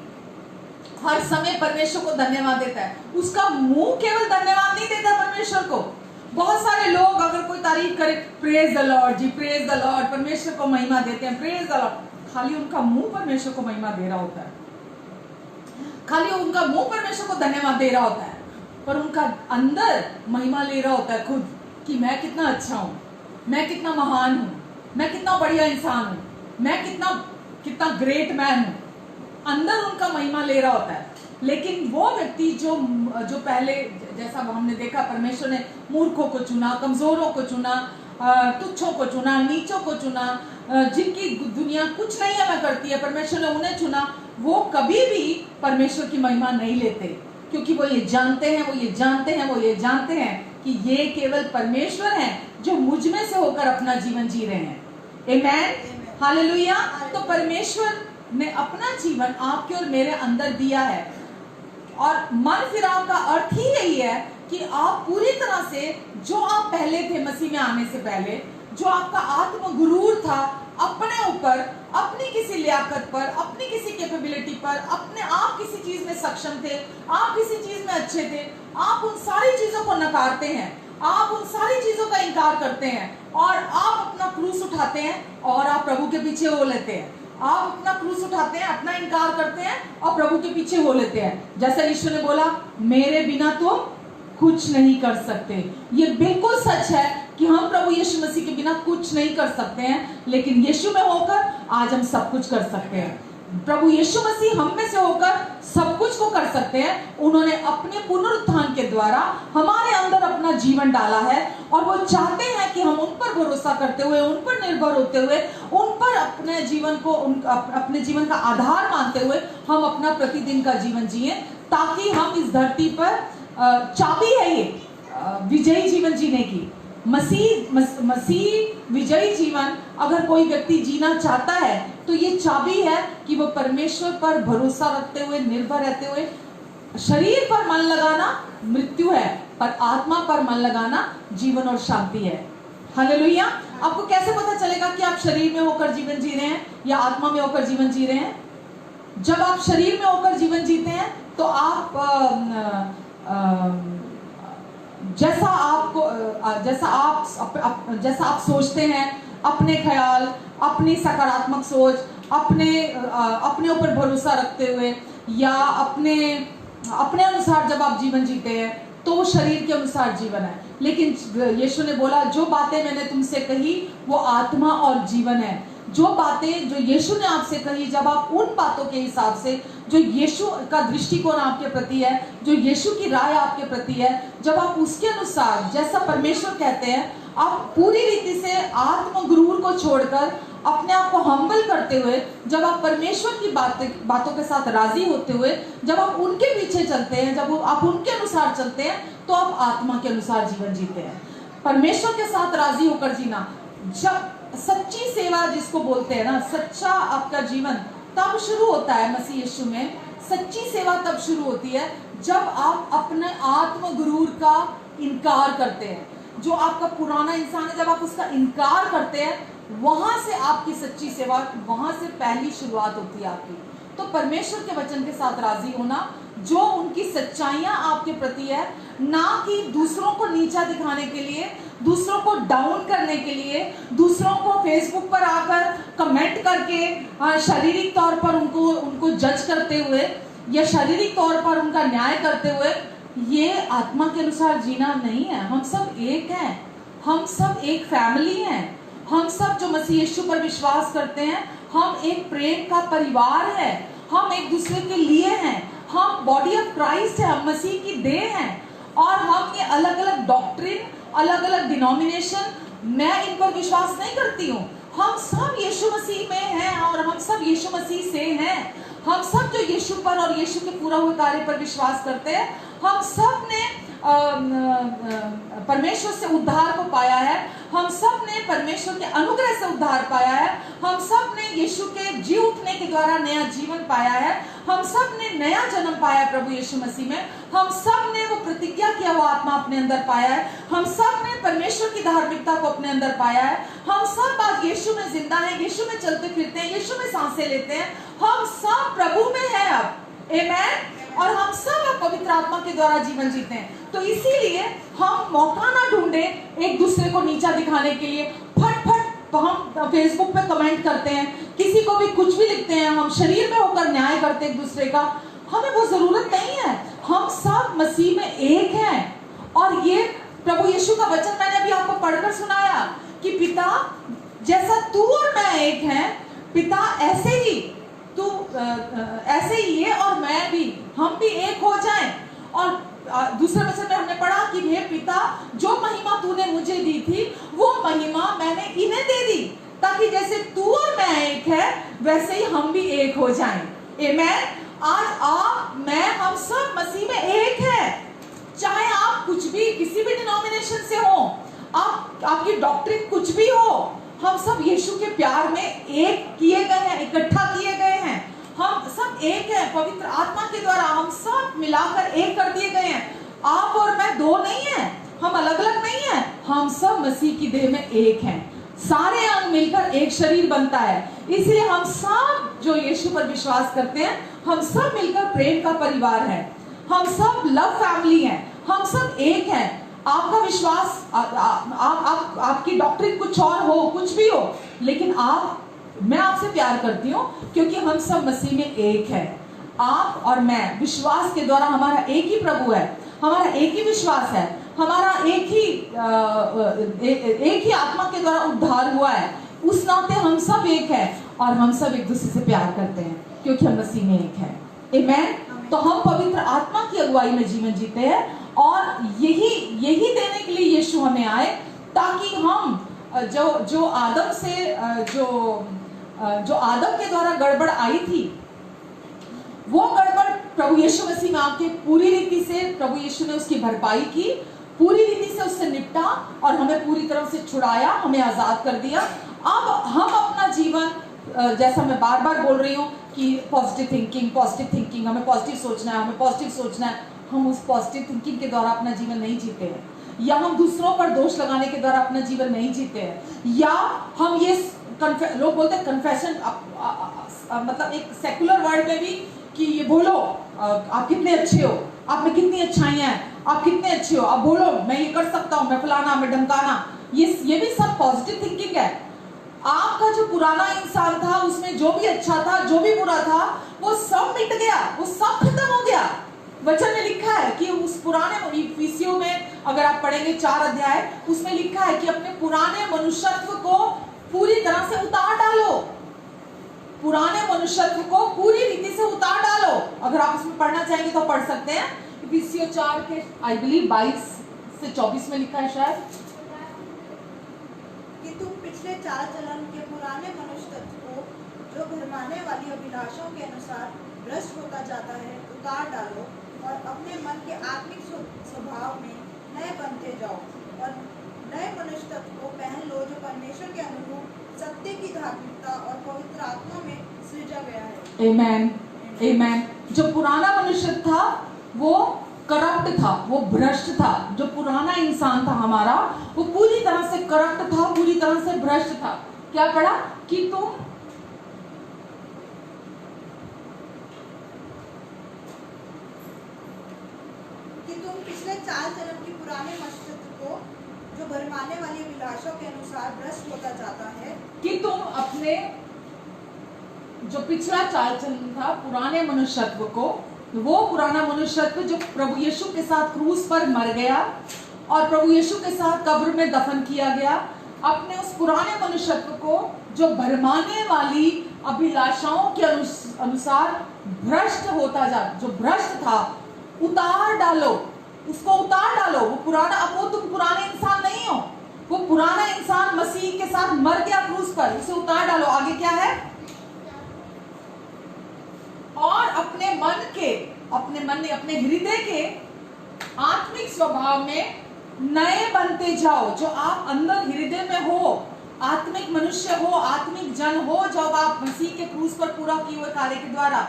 हर समय परमेश्वर को धन्यवाद देता है। उसका मुंह केवल धन्यवाद नहीं देता परमेश्वर को। बहुत सारे लोग अगर कोई तारीफ करे, praise the Lord ji, praise the Lord, परमेश्वर को महिमा देते हैं, प्रेज द लॉर्ड। खाली उनका मुंह परमेश्वर को महिमा दे रहा होता है, खाली उनका मुंह परमेश्वर को धन्यवाद दे रहा होता है, पर उनका अंदर महिमा ले रहा होता है खुद कि मैं कितना अच्छा हूं, मैं कितना महान हूं, मैं कितना बढ़िया इंसान हूं, मैं कितना ग्रेट मैन हूं। अंदर उनका महिमा ले रहा होता है। लेकिन वो व्यक्ति जो पहले, जैसा हमने देखा, परमेश्वर ने मूर्खों को चुना, कमजोरों को चुना, तुच्छों को चुना, नीचों को चुना, जिनकी दुनिया कुछ नहीं हमें करती है, परमेश्वर ने उन्हें चुना। वो कभी भी परमेश्वर की महिमा नहीं लेते, क्योंकि वो ये जानते हैं कि ये केवल परमेश्वर हैं जो मुझ में से होकर अपना जीवन जी रहे हैं। आमेन, हालेलुया। तो परमेश्वर ने अपना जीवन आपके और मेरे अंदर दिया है, और मन फिराव का अर्थ ही यही है कि आप पूरी तरह से जो आप पहले थे मसीह में आने से पहले, जो आपका आत्म गुरूर था, अपने ऊपर, अपनी किसी लियाकत पर, अपनी किसी कैपेबिलिटी पर, अपने आप किसी चीज में सक्षम थे, आप किसी चीज में अच्छे थे, आप उन सारी चीजों को नकारते हैं, आप उन सारी चीजों का इनकार करते हैं और आप अपना क्रूस उठाते हैं और आप प्रभु के पीछे हो लेते हैं। आप अपना क्रूस उठाते हैं, अपना इनकार करते हैं और प्रभु के पीछे हो लेते हैं। जैसा यीशु ने बोला, मेरे बिना तुम कुछ नहीं कर सकते। ये बिल्कुल सच है कि हम प्रभु यीशु मसीह के बिना कुछ नहीं कर सकते हैं, लेकिन यीशु में होकर आज हम सब कुछ कर सकते हैं। प्रभु यीशु मसीह हम में से होकर सब कुछ को कर सकते हैं। उन्होंने अपने पुनरुत्थान के द्वारा हमारे अंदर अपना जीवन डाला है और वो चाहते हैं कि हम उन पर भरोसा करते हुए, उन पर निर्भर होते हुए, उन पर अपने जीवन का आधार मानते हुए हम अपना प्रतिदिन का जीवन जिए, ताकि हम इस धरती पर चाबी है ये विजयी जीवन जीने की। मसीह विजयी जीवन अगर कोई व्यक्ति जीना चाहता है तो ये चाबी है कि वो परमेश्वर पर भरोसा रखते हुए, निर्भर रहते हुए, शरीर पर मन लगाना मृत्यु है, पर आत्मा पर मन लगाना जीवन और शांति है। हालेलुया। आपको कैसे पता चलेगा कि आप शरीर में होकर जीवन जी रहे हैं या आत्मा में होकर जीवन जी रहे हैं? जब आप शरीर में होकर जीवन जीते हैं तो आप जैसा आप सोचते हैं, अपने ख्याल, अपनी सकारात्मक सोच, अपने ऊपर भरोसा रखते हुए या अपने अनुसार जब आप जीवन जीते हैं तो वो शरीर के अनुसार जीवन है। लेकिन यीशु ने बोला, जो बातें मैंने तुमसे कही वो आत्मा और जीवन है। जो बातें जो यीशु ने आपसे कही, जब आप उन बातों के हिसाब से, जो यीशु का दृष्टिकोण आपके प्रति है, जो यीशु की राय आपके प्रति है, जब आप उसके अनुसार, जैसा परमेश्वर कहते हैं, आप पूरी रीति से आत्म गुरूर को छोड़कर अपने आप को हम्बल करते हुए, जब आप परमेश्वर की बातों के साथ राजी होते हुए, जब आप उनके पीछे चलते हैं, जब आप उनके अनुसार चलते हैं, तो आप आत्मा के अनुसार जीवन जीते हैं। परमेश्वर के साथ राजी होकर जीना, जब सच्ची सेवा जिसको बोलते हैं ना, सच्चा आपका जीवन तब शुरू होता है मसीह यीशु में। सच्ची सेवा तब शुरू होती है जब आप अपने आत्म गुरूर का इनकार करते हैं। जो आपका पुराना इंसान है, जब आप उसका इनकार करते हैं वहां से आपकी सच्ची सेवा, वहां से पहली शुरुआत होती है आपकी। तो परमेश्वर के वचन के साथ राजी होना, जो उनकी सच्चाइयां आपके प्रति है, ना कि दूसरों को नीचा दिखाने के लिए, दूसरों को डाउन करने के लिए, दूसरों को फेसबुक पर आकर कमेंट करके शारीरिक तौर पर उनको जज करते हुए या शारीरिक तौर पर उनका न्याय करते हुए, ये आत्मा के अनुसार जीना नहीं है। हम सब एक हैं, हम सब एक फैमिली हैं, हम सब जो मसीह यीशु पर विश्वास करते हैं, हम एक प्रेम का परिवार है, हम एक दूसरे के लिए हैं, हम बॉडी ऑफ क्राइस्ट है, हम मसीह की देह हैं। और हम ये अलग अलग डॉक्ट्रिन, अलग अलग डिनोमिनेशन, मैं इन पर विश्वास नहीं करती हूँ। हम सब यीशु मसीह में हैं और हम सब यीशु मसीह से हैं। हम सब जो यीशु पर और यीशु के पूरा हुए कार्य पर विश्वास करते हैं, हम सब ने परमेश्वर से उद्धार को पाया है, हम सब ने परमेश्वर के अनुग्रह से उद्धार पाया है, हम सब ने यीशु के जी उठने के द्वारा नया जीवन पाया है, हम सब ने नया जन्म पाया प्रभु यीशु मसीह में, हम सब ने वो प्रतिज्ञा किया हुआ आत्मा अपने अंदर पाया है, हम सब ने परमेश्वर की धार्मिकता को अपने अंदर पाया है, हम सब आज यीशु में जिंदा हैं, यीशु में चलते फिरते हैं, यीशु में सांसें लेते हैं, हम सब प्रभु में हैं अब, आमेन। और हम सब अब पवित्र आत्मा के द्वारा जीवन जीते हैं। तो इसीलिए हम मौका ना ढूंढे एक दूसरे को नीचा दिखाने के लिए, फट फट हम फेसबुक पे कमेंट करते हैं, किसी को भी कुछ भी लिखते हैं, हम शरीर में होकर न्याय करते हैं एक दूसरे का, हमें वो जरूरत नहीं है। हम सब मसीह में एक हैं। और ये प्रभु यीशु का वचन मैंने अभी आपको पढ़कर सुनाया कि पिता जैसा तू और मैं एक हैं, पिता ऐसे ही तू ऐसे ही ये और मैं भी, हम भी एक हो जाएं। और दूसरे वचन में हमने पढ़ा कि हे पिता, जो महिमा तूने मुझे दी थी वो महिमा मैंने इन्हें दे दी, ताकि जैसे तू और मैं एक है वैसे ही हम भी एक हो जाएं। आमेन। आज आप, मैं, हम सब मसीह में एक है। चाहे आप कुछ भी, किसी भी डिनोमिनेशन से हो, आपकी डॉक्ट्रिन कुछ भी हो, हम सब यीशु के प्यार में एक किए गए हैं, इकट्ठा किए गए हैं। हम सब एक हैं पवित्र आत्मा के द्वारा, हम सब मिलाकर एक कर दिए गए हैं। आप और मैं दो नहीं हैं, हम अलग अलग नहीं हैं, हम सब मसीह की देह में एक हैं। सारे अंग मिलकर एक शरीर बनता है। इसलिए हम सब जो यीशु पर विश्वास करते हैं, हम सब मिलकर प्रेम का परिवार है, हम सब लव फैमिली हैं, हम सब एक हैं। आपका विश्वास, आपकी डॉक्ट्रिन कुछ और हो, कुछ भी हो, लेकिन मैं आपसे प्यार करती हूँ क्योंकि हम सब मसीह में एक है। आप और मैं विश्वास के द्वारा, हमारा एक ही प्रभु है, हमारा एक ही विश्वास है, हमारा एक ही आत्मा के द्वारा उद्धार हुआ है। उस नाते हम सब एक है और हम सब एक दूसरे से प्यार करते हैं क्योंकि हम मसीह में एक है। आमेन। तो हम पवित्र आत्मा की अगुवाई में जीवन जीते हैं और यही देने के लिए यीशु हमें आए, ताकि हम जो आदम से जो आदम के द्वारा गड़बड़ आई थी, वो गड़बड़ प्रभु यीशु मसीह में आके पूरी रीति से प्रभु यीशु ने उसकी भरपाई की, पूरी रीति से उससे निपटा और हमें पूरी तरह से छुड़ाया, हमें आजाद कर दिया। अब हम अपना जीवन, जैसा मैं बार बार बोल रही हूँ कि पॉजिटिव थिंकिंग, हमें पॉजिटिव सोचना है, हमें पॉजिटिव सोचना है। हम उस पॉजिटिव थिंकिंग के द्वारा अपना जीवन नहीं जीते हैं, या हम दूसरों पर दोष लगाने के द्वारा अपना जीवन नहीं जीते हैं, या हम ये लोग बोलते हैं कन्फेशन, मतलब एक सेकुलर वर्ल्ड में भी कि ये बोलो आप कितने अच्छे हो, आप में कितनी अच्छाइयाँ हैं, आप कितने अच्छे हो, आप बोलो मैं ये कर सकता हूँ, मैं फलाना, मैं ढमकाना, ये भी सब पॉजिटिव थिंकिंग है। आपका जो पुराना इंसान था, उसमें जो भी अच्छा था, जो भी बुरा था, वो सब मिट गया, वो सब खत्म हो गया। वचन में लिखा है कि उस पुराने, इफिसियों में अगर आप पढ़ेंगे 4 अध्याय, उसमें लिखा है कि अपने पुराने मनुष्यत्व को पूरी तरह से उतार डालो, पुराने मनुष्यत्व को पूरी रीति से उतार डालो। अगर आप इसमें पढ़ना चाहेंगे तो पढ़ सकते हैं। इफिसियों 4 के आई बिलीव 22 से 24 में लिखा है शायद,
कि तुम पिछले चाल चलन के पुराने मनुष्यत्व को, जो भरमाने वाली अभिलाषाओं के अनुसार भ्रष्ट होता जाता है, उतार डालो और अपने मन के आत्मिक स्वभाव में नए बनते जाओ और नए मनुष्यत्व को पहन लो, जो परमेश्वर के अनुरूप सत्य की धार्मिकता और पवित्र आत्मा में सृजा गया है।
आमेन, आमेन। जो पुराना मनुष्य था वो करप्ट था, वो भ्रष्ट था। जो पुराना इंसान था हमारा, वो पूरी तरह से करप्ट था, पूरी तरह से भ्रष्ट था। क्या पढ़ा कि तुम
पिछले चाल चलन की पुराने मनुष्यत्व को जो भरमाने वाली अभिलाषों के अनुसार भ्रष्ट होता जाता है,
कि तुम अपने जो पिछला चाल चलन था पुराने मनुष्यत्व को, वो पुराना मनुष्यत्व जो प्रभु यीशु के साथ क्रूस पर मर गया और प्रभु यीशु के साथ कब्र में दफन किया गया, अपने उस पुराने मनुष्यत्व को जो भरमाने वाली अभिलाषाओं के अनुसार भ्रष्ट होता जा, जो भ्रष्ट था, उतार डालो, उसको उतार डालो। वो पुराना, अब वो तुम पुराने इंसान नहीं हो, वो पुराना इंसान मसीह के साथ मर गया क्रूस पर, उसे उतार डालो। आगे क्या है? और अपने मन में अपने हृदय के आत्मिक स्वभाव में नए बनते जाओ। जो आप अंदर हृदय में हो, आत्मिक मनुष्य हो, आत्मिक जन हो, जब आप मसीह के क्रूस पर पूरा किए हुए कार्य के द्वारा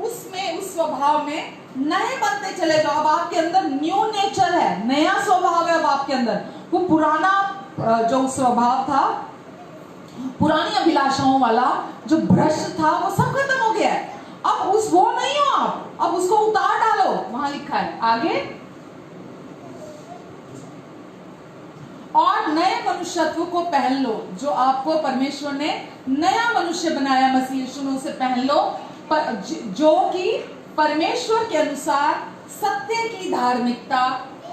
उसमें, उस स्वभाव में नए बनते चले जाओ। अब आपके अंदर न्यू नेचर है, नया स्वभाव है अब आपके अंदर। वो पुराना जो स्वभाव था, पुरानी अभिलाषाओं वाला जो भ्रष्ट था, वो सब खत्म हो गया है। अब वो नहीं हो आप, अब उसको उतार डालो। वहां लिखा है आगे, और नए मनुष्यत्व को पहन लो, जो आपको परमेश्वर ने नया मनुष्य बनाया मसीह यीशु में, उसे पहन लो, जो कि परमेश्वर के अनुसार सत्य की धार्मिकता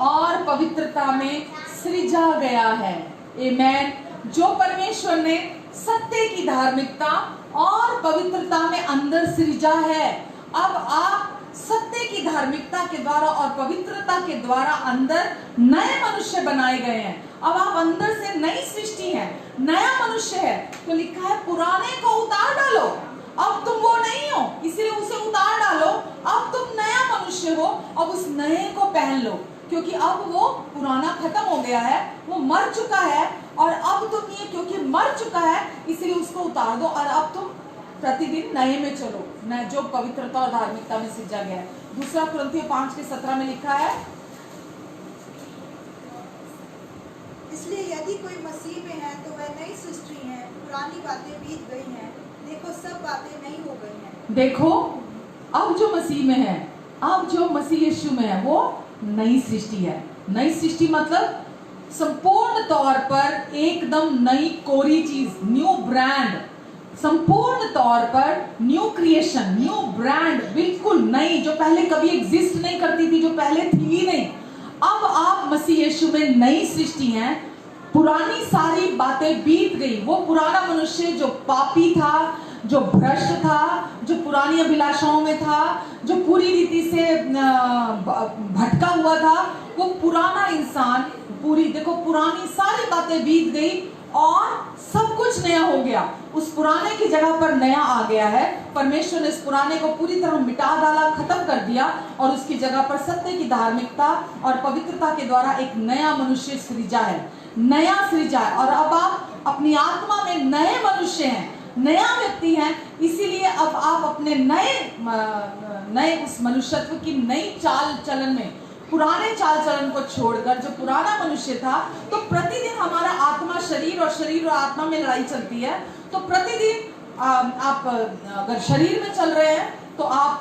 और पवित्रता में सृजा गया है। आमेन। जो परमेश्वर ने सत्य की धार्मिकता और पवित्रता में अंदर सृजा है। अब आप सत्य की धार्मिकता के द्वारा और पवित्रता के द्वारा अंदर नए मनुष्य बनाए गए हैं। अब आप अंदर से नई सृष्टि है, नया मनुष्य है। तो लिखा है पुराने को उतार डालो। अब तुम वो नहीं हो, इसलिए उसे उतार डालो। अब तुम नया मनुष्य हो, अब उस नए को पहन लो, क्योंकि अब वो पुराना खत्म हो गया है, वो मर चुका है। और अब तुम ये, क्योंकि मर चुका है, इसलिए उसको उतार दो और अब तुम प्रतिदिन नए में चलो, न जो पवित्रता और धार्मिकता में सृजा गया है। दूसरा कुरिन्थियों 5:17 में लिखा है,
इसलिए यदि कोई मसीह में है तो वह नई सृष्टि है, पुरानी बातें बीत गई हैं, देखो सब बातें नई हो गई हैं।
देखो अब जो मसीह में है, अब जो मसीह यीशु में है, वो नई सृष्टि है। नई सृष्टि मतलब संपूर्ण तौर पर एकदम नई कोरी चीज, न्यू ब्रांड, संपूर्ण तौर पर न्यू क्रिएशन, न्यू ब्रांड, बिल्कुल नई, जो पहले कभी एग्जिस्ट नहीं करती थी, जो पहले थी ही नहीं। अब आप मसीह यीशु में नई सृष्टि हैं। पुरानी सारी बातें बीत गई। वो पुराना मनुष्य जो पापी था, जो भ्रष्ट था, जो पुरानी अभिलाषाओं में था, जो पूरी रीति से भटका हुआ था, वो पुराना इंसान, पूरी देखो पुरानी सारी बातें बीत गई और सब कुछ नया हो गया। उस पुराने की जगह पर नया आ गया है। परमेश्वर ने इस पुराने को पूरी तरह मिटा डाला, खत्म कर दिया और उसकी जगह पर सत्य की धार्मिकता और पवित्रता के द्वारा एक नया मनुष्य सृजा है, नया सृजा है। और अब आप अपनी आत्मा में नए मनुष्य हैं, नया व्यक्ति हैं। इसीलिए अब आप अपने नए उस मनुष्यत्व की नई चाल चलन में, पुराने चाल चलन को छोड़कर जो पुराना मनुष्य था, तो प्रतिदिन हमारा आत्मा शरीर और आत्मा में लड़ाई चलती है। तो प्रतिदिन आप अगर शरीर में चल रहे हैं तो आप,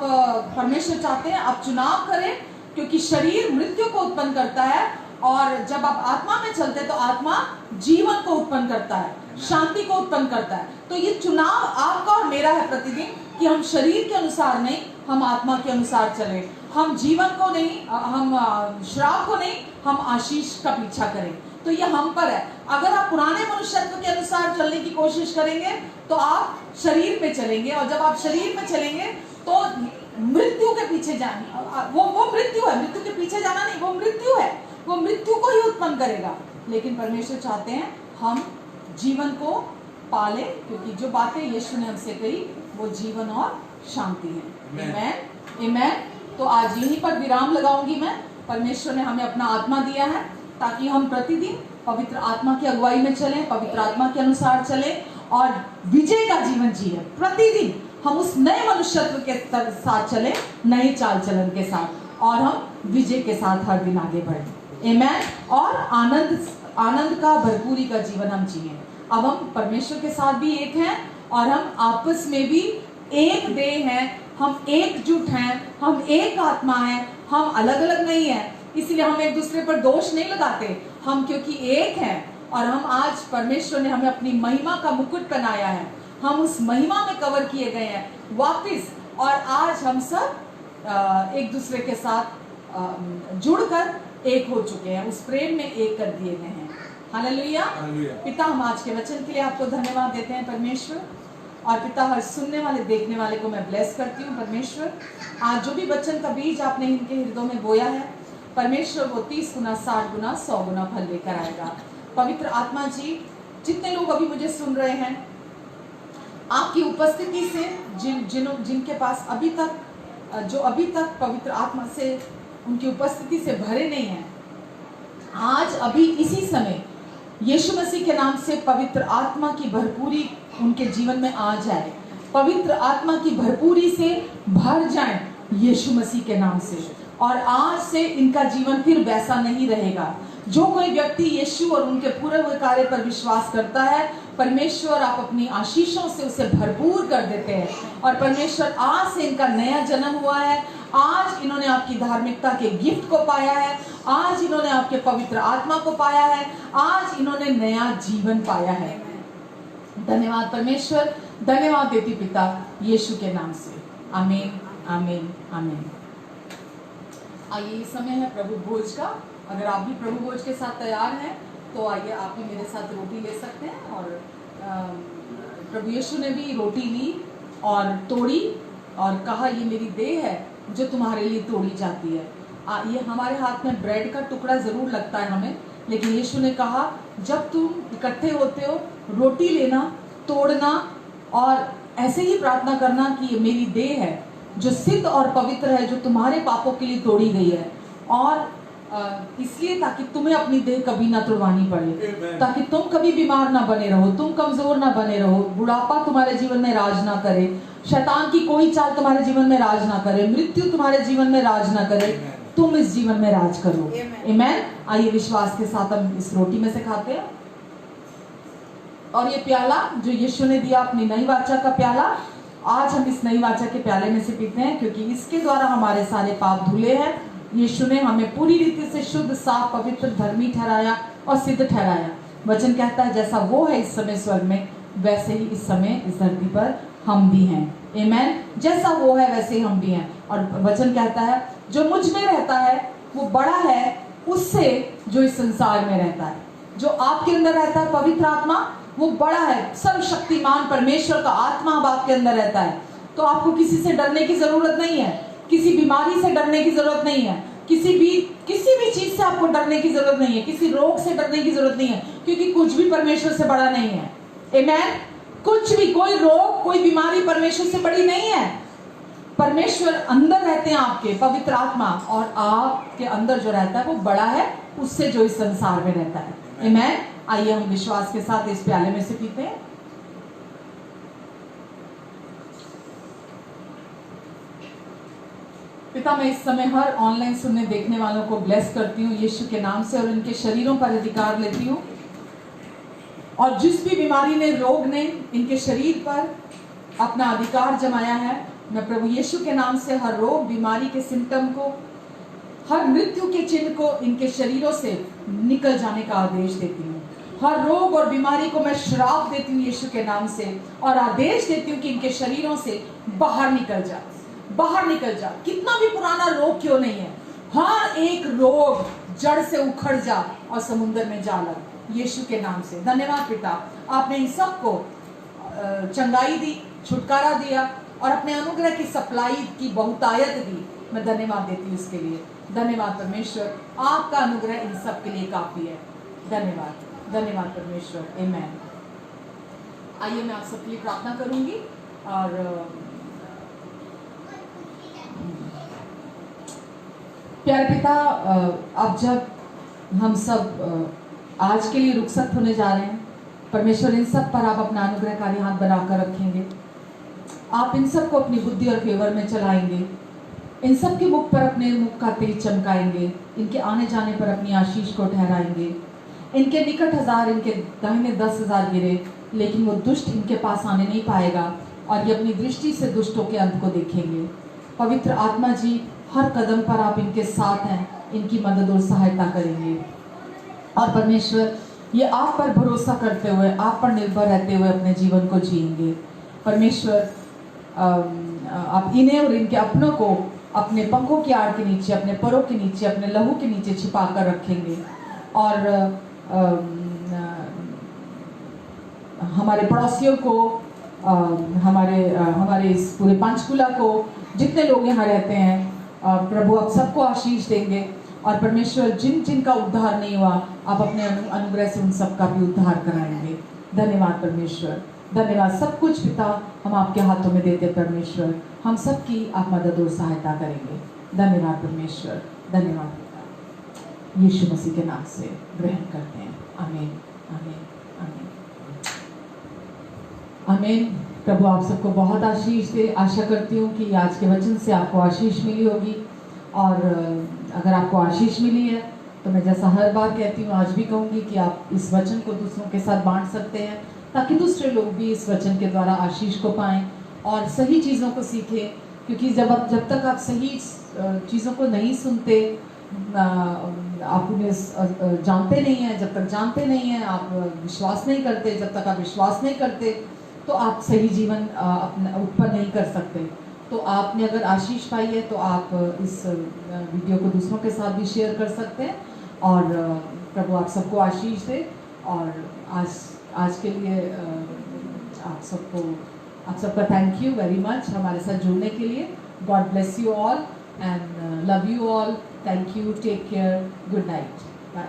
परमेश्वर चाहते हैं आप चुनाव करें, क्योंकि शरीर मृत्यु को उत्पन्न करता है और जब आप आत्मा में चलते हैं तो आत्मा जीवन को उत्पन्न करता है, शांति को उत्पन्न करता है। तो ये चुनाव आपका और मेरा है प्रतिदिन, कि हम शरीर के अनुसार नहीं, हम आत्मा के अनुसार चलें। हम जीवन को नहीं, हम श्राप को नहीं, हम आशीष का पीछा करें। तो ये हम पर है। अगर आप पुराने मनुष्यत्व के अनुसार चलने की कोशिश करेंगे तो आप शरीर में चलेंगे, और जब आप शरीर में चलेंगे तो मृत्यु के पीछे जाने, वो मृत्यु है, मृत्यु के पीछे जाना नहीं, वो मृत्यु है, वो मृत्यु को ही उत्पन्न करेगा। लेकिन परमेश्वर चाहते हैं हम जीवन को पाले, क्योंकि जो बातें यीशु ने हमसे कही वो जीवन और शांति है। आमेन, आमेन। तो आज यहीं पर विराम लगाऊंगी मैं। परमेश्वर ने हमें अपना आत्मा दिया है ताकि हम प्रतिदिन पवित्र आत्मा की अगुवाई में चलें, पवित्र आत्मा के अनुसार चलें और विजय का जीवन जिए। प्रतिदिन हम उस नए मनुष्यत्व के साथ चलें, नए चाल चलन के साथ, और हम विजय के साथ हर दिन आगे बढ़ें। आमेन। और आनंद का भरपूरी का जीवन हम जिए। अब हम परमेश्वर के साथ भी एक हैं और हम आपस में भी एक देह हैं, हम एकजुट हैं, हम एक आत्मा हैं, हम अलग अलग नहीं हैं। इसलिए हम एक दूसरे पर दोष नहीं लगाते, हम क्योंकि एक हैं और हम आज परमेश्वर ने हमें अपनी महिमा का मुकुट पहनाया है, हम उस महिमा में कवर किए गए हैं वापिस। और आज हम सब एक दूसरे के साथ जुड़कर एक हो चुके हैं, उस प्रेम में एक कर दिए गए हैं। हालेलुया। पिता, हम आज के वचन के लिए आपको धन्यवाद देते हैं परमेश्वर। और पिता, हर सुनने वाले देखने वाले को मैं ब्लेस करती हूँ परमेश्वर। आज जो भी वचन का बीज आपने इनके हृदयों में बोया है परमेश्वर, वो 30 गुना, 60 गुना, 100 गुना फल लेकर आएगा। पवित्र आत्मा जी, जितने लोग अभी मुझे सुन रहे हैं, आपकी उपस्थिति से जिनके पास अभी तक पवित्र आत्मा से, उनकी उपस्थिति से भरे नहीं हैं, आज अभी इसी समय यीशु मसीह के नाम से पवित्र आत्मा की भरपूरी उनके जीवन में आ जाए, पवित्र आत्मा की भरपूरी से भर जाए यीशु मसीह के नाम से। और आज से इनका जीवन फिर वैसा नहीं रहेगा। जो कोई व्यक्ति यीशु और उनके पूरे हुए कार्य पर विश्वास करता है, परमेश्वर आप अपनी आशीषों से उसे भरपूर कर देते हैं। और परमेश्वर, आज से इनका नया जन्म हुआ है, आज इन्होंने आपकी धार्मिकता के गिफ्ट को पाया है, आज इन्होंने आपके पवित्र आत्मा को पाया है, आज इन्होंने नया जीवन पाया है। धन्यवाद परमेश्वर, धन्यवाद देती पिता यीशु के नाम से। आमीन, आमीन, आमीन। आइए, इस समय है प्रभु भोज का। अगर आप भी प्रभु भोज के साथ तैयार हैं तो आइए, आप भी मेरे साथ रोटी ले सकते हैं। और प्रभु यीशु ने भी रोटी ली और तोड़ी और कहा, ये मेरी देह है जो तुम्हारे लिए तोड़ी जाती है। ये हमारे हाथ में ब्रेड का टुकड़ा जरूर लगता है हमें, लेकिन यीशु ने कहा, जब तुम इकट्ठे होते हो, रोटी लेना, तोड़ना और ऐसे ही प्रार्थना करना कि ये मेरी देह है जो सिद्ध और पवित्र है, जो तुम्हारे पापों के लिए तोड़ी गई है। और इसलिए ताकि तुम्हें अपनी देह कभी ना तुड़वानी पड़े, ताकि तुम कभी बीमार ना बने रहो, तुम कमजोर ना बने रहो, बुढ़ापा तुम्हारे जीवन में राज ना करे, शैतान की कोई चाल तुम्हारे जीवन में राज ना करे, मृत्यु तुम्हारे जीवन में राज ना करे, तुम इस जीवन में राज करो। आमीन। आइए, विश्वास के साथ हम इस रोटी में से खाते हैं। और ये प्याला जो यीशु ने दिया, अपनी नई वाचा का प्याला, आज हम इस नई वाचा के प्याले में से पीते हैं, क्योंकि इसके द्वारा हमारे सारे पाप धुले हैं। यीशु ने हमें पूरी रीति से शुद्ध, साफ, पवित्र, धर्मी ठहराया और सिद्ध ठहराया। वचन कहता है, जैसा वो है इस समय स्वर्ग में, वैसे ही इस समय इस धरती पर हम भी हैं। आमीन। जैसा वो है वैसे ही हम भी हैं। और वचन कहता है, जो मुझ में रहता है वो बड़ा है उससे जो इस संसार में रहता है। जो आपके अंदर रहता है पवित्र आत्मा, वो बड़ा है, सर्वशक्तिमान परमेश्वर का आत्मा अब आपके अंदर रहता है। तो आपको किसी से डरने की जरूरत नहीं है, किसी बीमारी से डरने की जरूरत नहीं है, किसी भी चीज से आपको डरने की जरूरत नहीं है, किसी रोग से डरने की जरूरत नहीं है, क्योंकि कुछ भी परमेश्वर से बड़ा नहीं है। आमीन। कुछ भी, कोई रोग, कोई बीमारी परमेश्वर से बड़ी नहीं है। परमेश्वर अंदर रहते हैं आपके, पवित्र आत्मा, और आपके अंदर जो रहता है वो बड़ा है उससे जो इस संसार में रहता है। आमीन। आइए, हम विश्वास के साथ इस प्याले में से पीते हैं। पिता, मैं इस समय हर ऑनलाइन सुनने देखने वालों को ब्लेस करती हूँ यीशु के नाम से, और इनके शरीरों पर अधिकार लेती हूँ। और जिस भी बीमारी ने, रोग ने इनके शरीर पर अपना अधिकार जमाया है, मैं प्रभु यीशु के नाम से हर रोग, बीमारी के सिम्टम को, हर मृत्यु के चिन्ह को इनके शरीरों से निकल जाने का आदेश देती हूँ। हर रोग और बीमारी को मैं श्राप देती हूँ यीशु के नाम से, और आदेश देती हूँ कि इनके शरीरों से बाहर निकल जा, बाहर निकल जा। कितना भी पुराना रोग क्यों नहीं है, हर एक रोग जड़ से उखड़ जा और समुद्र में जा लग यीशु के नाम से। धन्यवाद पिता, आपने इन सबको चंगाई दी, छुटकारा दिया और अपने अनुग्रह की सप्लाई की बहुतायत दी। मैं धन्यवाद देती हूँ इसके लिए। धन्यवाद परमेश्वर, आपका अनुग्रह इन सब के लिए काफी है। धन्यवाद, धन्यवाद परमेश्वर। आमीन। आइए, मैं आप सबके लिए प्रार्थना करूंगी। और प्यारे पिता, अब जब हम सब आज के लिए रुखसत होने जा रहे हैं, परमेश्वर इन सब पर आप अपना अनुग्रहकारी हाथ बनाकर रखेंगे। आप इन सब को अपनी बुद्धि और फेवर में चलाएंगे, इन सब के मुख पर अपने मुख का तेज चमकाएंगे, इनके आने जाने पर अपनी आशीष को ठहराएंगे। इनके निकट 1000, इनके दाहिने 10,000 गिरे, लेकिन वो दुष्ट इनके पास आने नहीं पाएगा, और ये अपनी दृष्टि से दुष्टों के अंत को देखेंगे। पवित्र आत्मा जी, हर कदम पर आप इनके साथ हैं, इनकी मदद और सहायता करेंगे। और परमेश्वर, ये आप पर भरोसा करते हुए, आप पर निर्भर रहते हुए अपने जीवन को जिएंगे। परमेश्वर, आप इन्हें और इनके अपनों को अपने पंखों की आड़ के नीचे, अपने परों के नीचे, अपने लहू के नीचे छिपा कर रखेंगे। और हमारे पड़ोसियों को, हमारे इस पूरे पंचकुला को, जितने लोग यहाँ रहते हैं, प्रभु आप सबको आशीष देंगे। और परमेश्वर, जिन जिन का उद्धार नहीं हुआ, आप अपने अनुग्रह से उन सबका भी उद्धार कराएंगे। धन्यवाद परमेश्वर, धन्यवाद। सब कुछ पिता हम आपके हाथों में देते परमेश्वर, हम सबकी आप मदद और सहायता करेंगे। धन्यवाद परमेश्वर, धन्यवाद पिता। यीशु मसीह के नाम से ग्रहण करते हैं। आमीन, आमीन, आमीन, आमीन। प्रभु आप सबको बहुत आशीष दे। आशा करती हूँ कि आज के वचन से आपको आशीष मिली होगी। और अगर आपको आशीष मिली है तो मैं जैसा हर बार कहती हूँ, आज भी कहूँगी कि आप इस वचन को दूसरों के साथ बांट सकते हैं, ताकि दूसरे लोग भी इस वचन के द्वारा आशीष को पाएं और सही चीज़ों को सीखें। क्योंकि जब तक आप सही चीज़ों को नहीं सुनते, आप उन्हें जानते नहीं हैं, जब तक जानते नहीं हैं, आप विश्वास नहीं करते, जब तक आप विश्वास नहीं करते तो आप सही जीवन अपना उत्पन्न नहीं कर सकते। तो आपने अगर आशीष पाई है तो आप इस वीडियो को दूसरों के साथ भी शेयर कर सकते हैं। और प्रभु आप सबको आशीष दे। और आज के लिए आप सबका थैंक यू वेरी मच हमारे साथ जुड़ने के लिए। God bless you all and love you all. Thank you, take care, good night, bye.